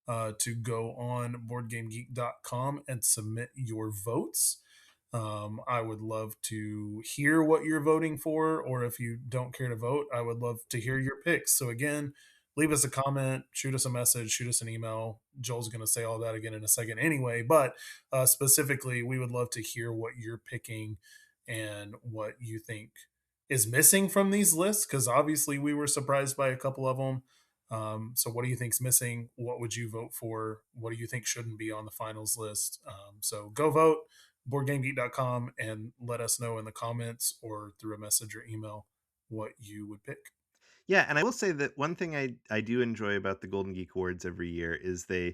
to go on boardgamegeek.com and submit your votes. I would love to hear what you're voting for, or if you don't care to vote, I would love to hear your picks. So, again, leave us a comment, shoot us a message, shoot us an email. Joel's going to say all that again in a second anyway, but specifically, we would love to hear what you're picking and what you think is missing from these lists, because obviously we were surprised by a couple of them. So, what do you think's missing? What would you vote for? What do you think shouldn't be on the finals list? So, go vote boardgamegeek.com and let us know in the comments or through a message or email what you would pick. Yeah, and I will say that one thing I do enjoy about the Golden Geek Awards every year is they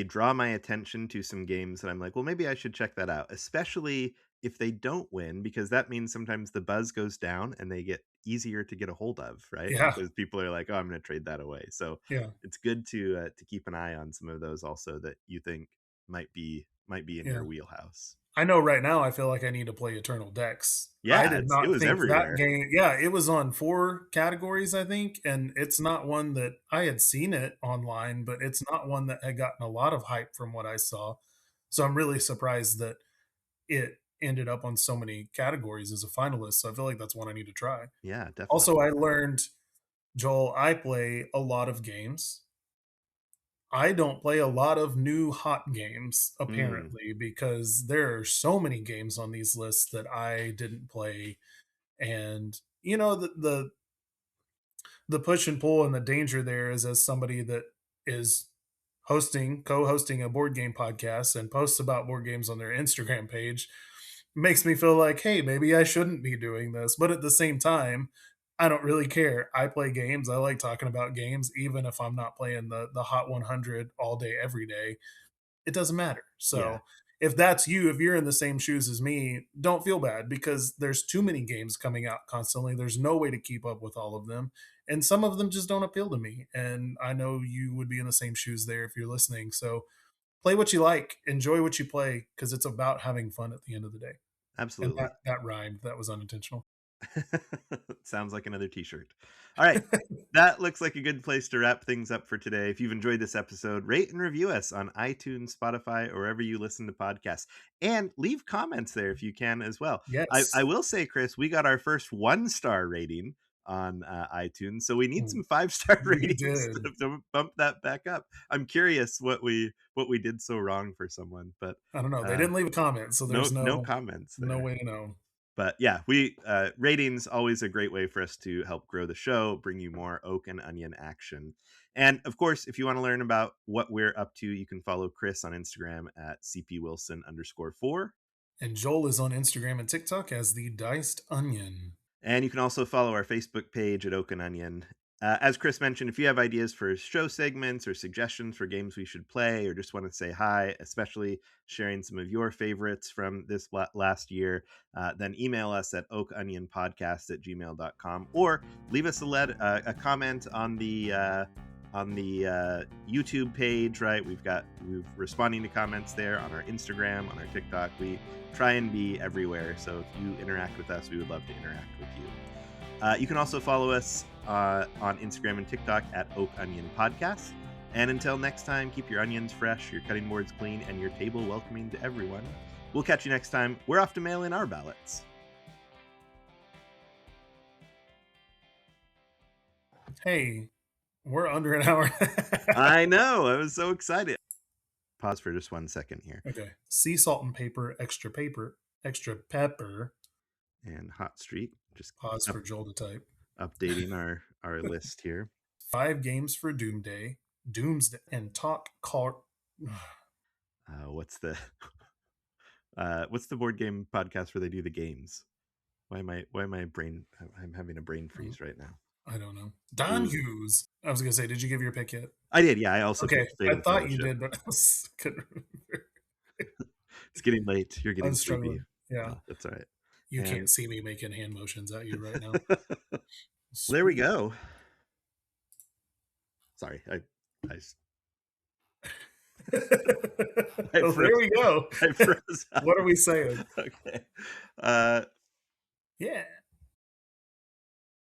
draw my attention to some games that I'm like, well, maybe I should check that out, especially if they don't win, because that means sometimes the buzz goes down and they get easier to get a hold of, right? Yeah, Because people are like, oh, I'm going to trade that away. So yeah, it's good to keep an eye on some of those also that you think might be in yeah. your wheelhouse. I know right now I feel like I need to play Eternal Decks. I Yeah, did it not was think that everywhere. game, yeah, it was on 4 categories, I think, and it's not one that I had seen it online, but it's not one that had gotten a lot of hype from what I saw. So I'm really surprised that it ended up on so many categories as a finalist. So I feel like that's one I need to try. Yeah, Also, definitely. I learned, Joel, I play a lot of games. I don't play a lot of new hot games, Mm, apparently, because there are so many games on these lists that I didn't play. And the push and pull and the danger there is, as somebody that is co-hosting a board game podcast and posts about board games on their Instagram page, makes me feel like, hey, maybe I shouldn't be doing this. But at the same time, I don't really care. I play games. I like talking about games, even if I'm not playing the Hot 100 all day, every day. It doesn't matter. yeah, So if that's you, if you're in the same shoes as me, don't feel bad, because there's too many games coming out constantly. There's no way to keep up with all of them. And some of them just don't appeal to me. And I know you would be in the same shoes there if you're listening. So play what you like, enjoy what you play, because it's about having fun at the end of the day. And that, absolutely. that rhymed. That was unintentional. Sounds like another t-shirt. All right. That looks like a good place to wrap things up for today. If you've enjoyed this episode, rate and review us on iTunes, Spotify, or wherever you listen to podcasts. And leave comments there if you can as well. I Yes. will say, Chris, we got our first 1-star rating on iTunes. So we need some 5-star We ratings did. to bump that back up. I'm curious what we did so wrong for someone, but I don't know. They uh, didn't leave a comment, so there's no no comments no there. way to know. But yeah, we ratings always a great way for us to help grow the show, bring you more Oak and Onion action. And of course, if you want to learn about what we're up to, you can follow Chris on Instagram at cpwilson_4. And Joel is on Instagram and TikTok as the Diced Onion. And you can also follow our Facebook page at Oak and Onion. As Chris mentioned, if you have ideas for show segments or suggestions for games we should play, or just want to say hi, especially sharing some of your favorites from this last year, then email us at oakonionpodcast@gmail.com, or leave us a comment on the YouTube page. Right, we're responding to comments there on our Instagram, on our TikTok. We try and be everywhere, so if you interact with us, we would love to interact with you. You can also follow us on Instagram and TikTok at Oak Onion Podcast. And until next time, keep your onions fresh, your cutting boards clean, and your table welcoming to everyone. We'll catch you next time. We're off to mail in our ballots. Hey, we're under an hour. I know. I was so excited. Pause for just 1 second here. Okay. Sea salt and paper, extra pepper. And Hot Street, just Pause for Joel to type. updating our list here. 5 games for Doomsday, and talk car. What's the what's the board game podcast where they do the games? Why am I brain? I'm having a brain freeze right now. I don't know. Don Ooh. Hughes. I was gonna say, did you give your pick yet? I did, yeah. I also Okay, picked Fate I and thought you Fellowship. did, but couldn't remember. It's getting late. You're I getting was sleepy. struggling. Yeah, That's all right. you can't And see me making hand motions at you right now. there we Sweet. go. Sorry, I, I Well, froze. there we go. I froze up. What are we saying? Okay. Uh, Yeah.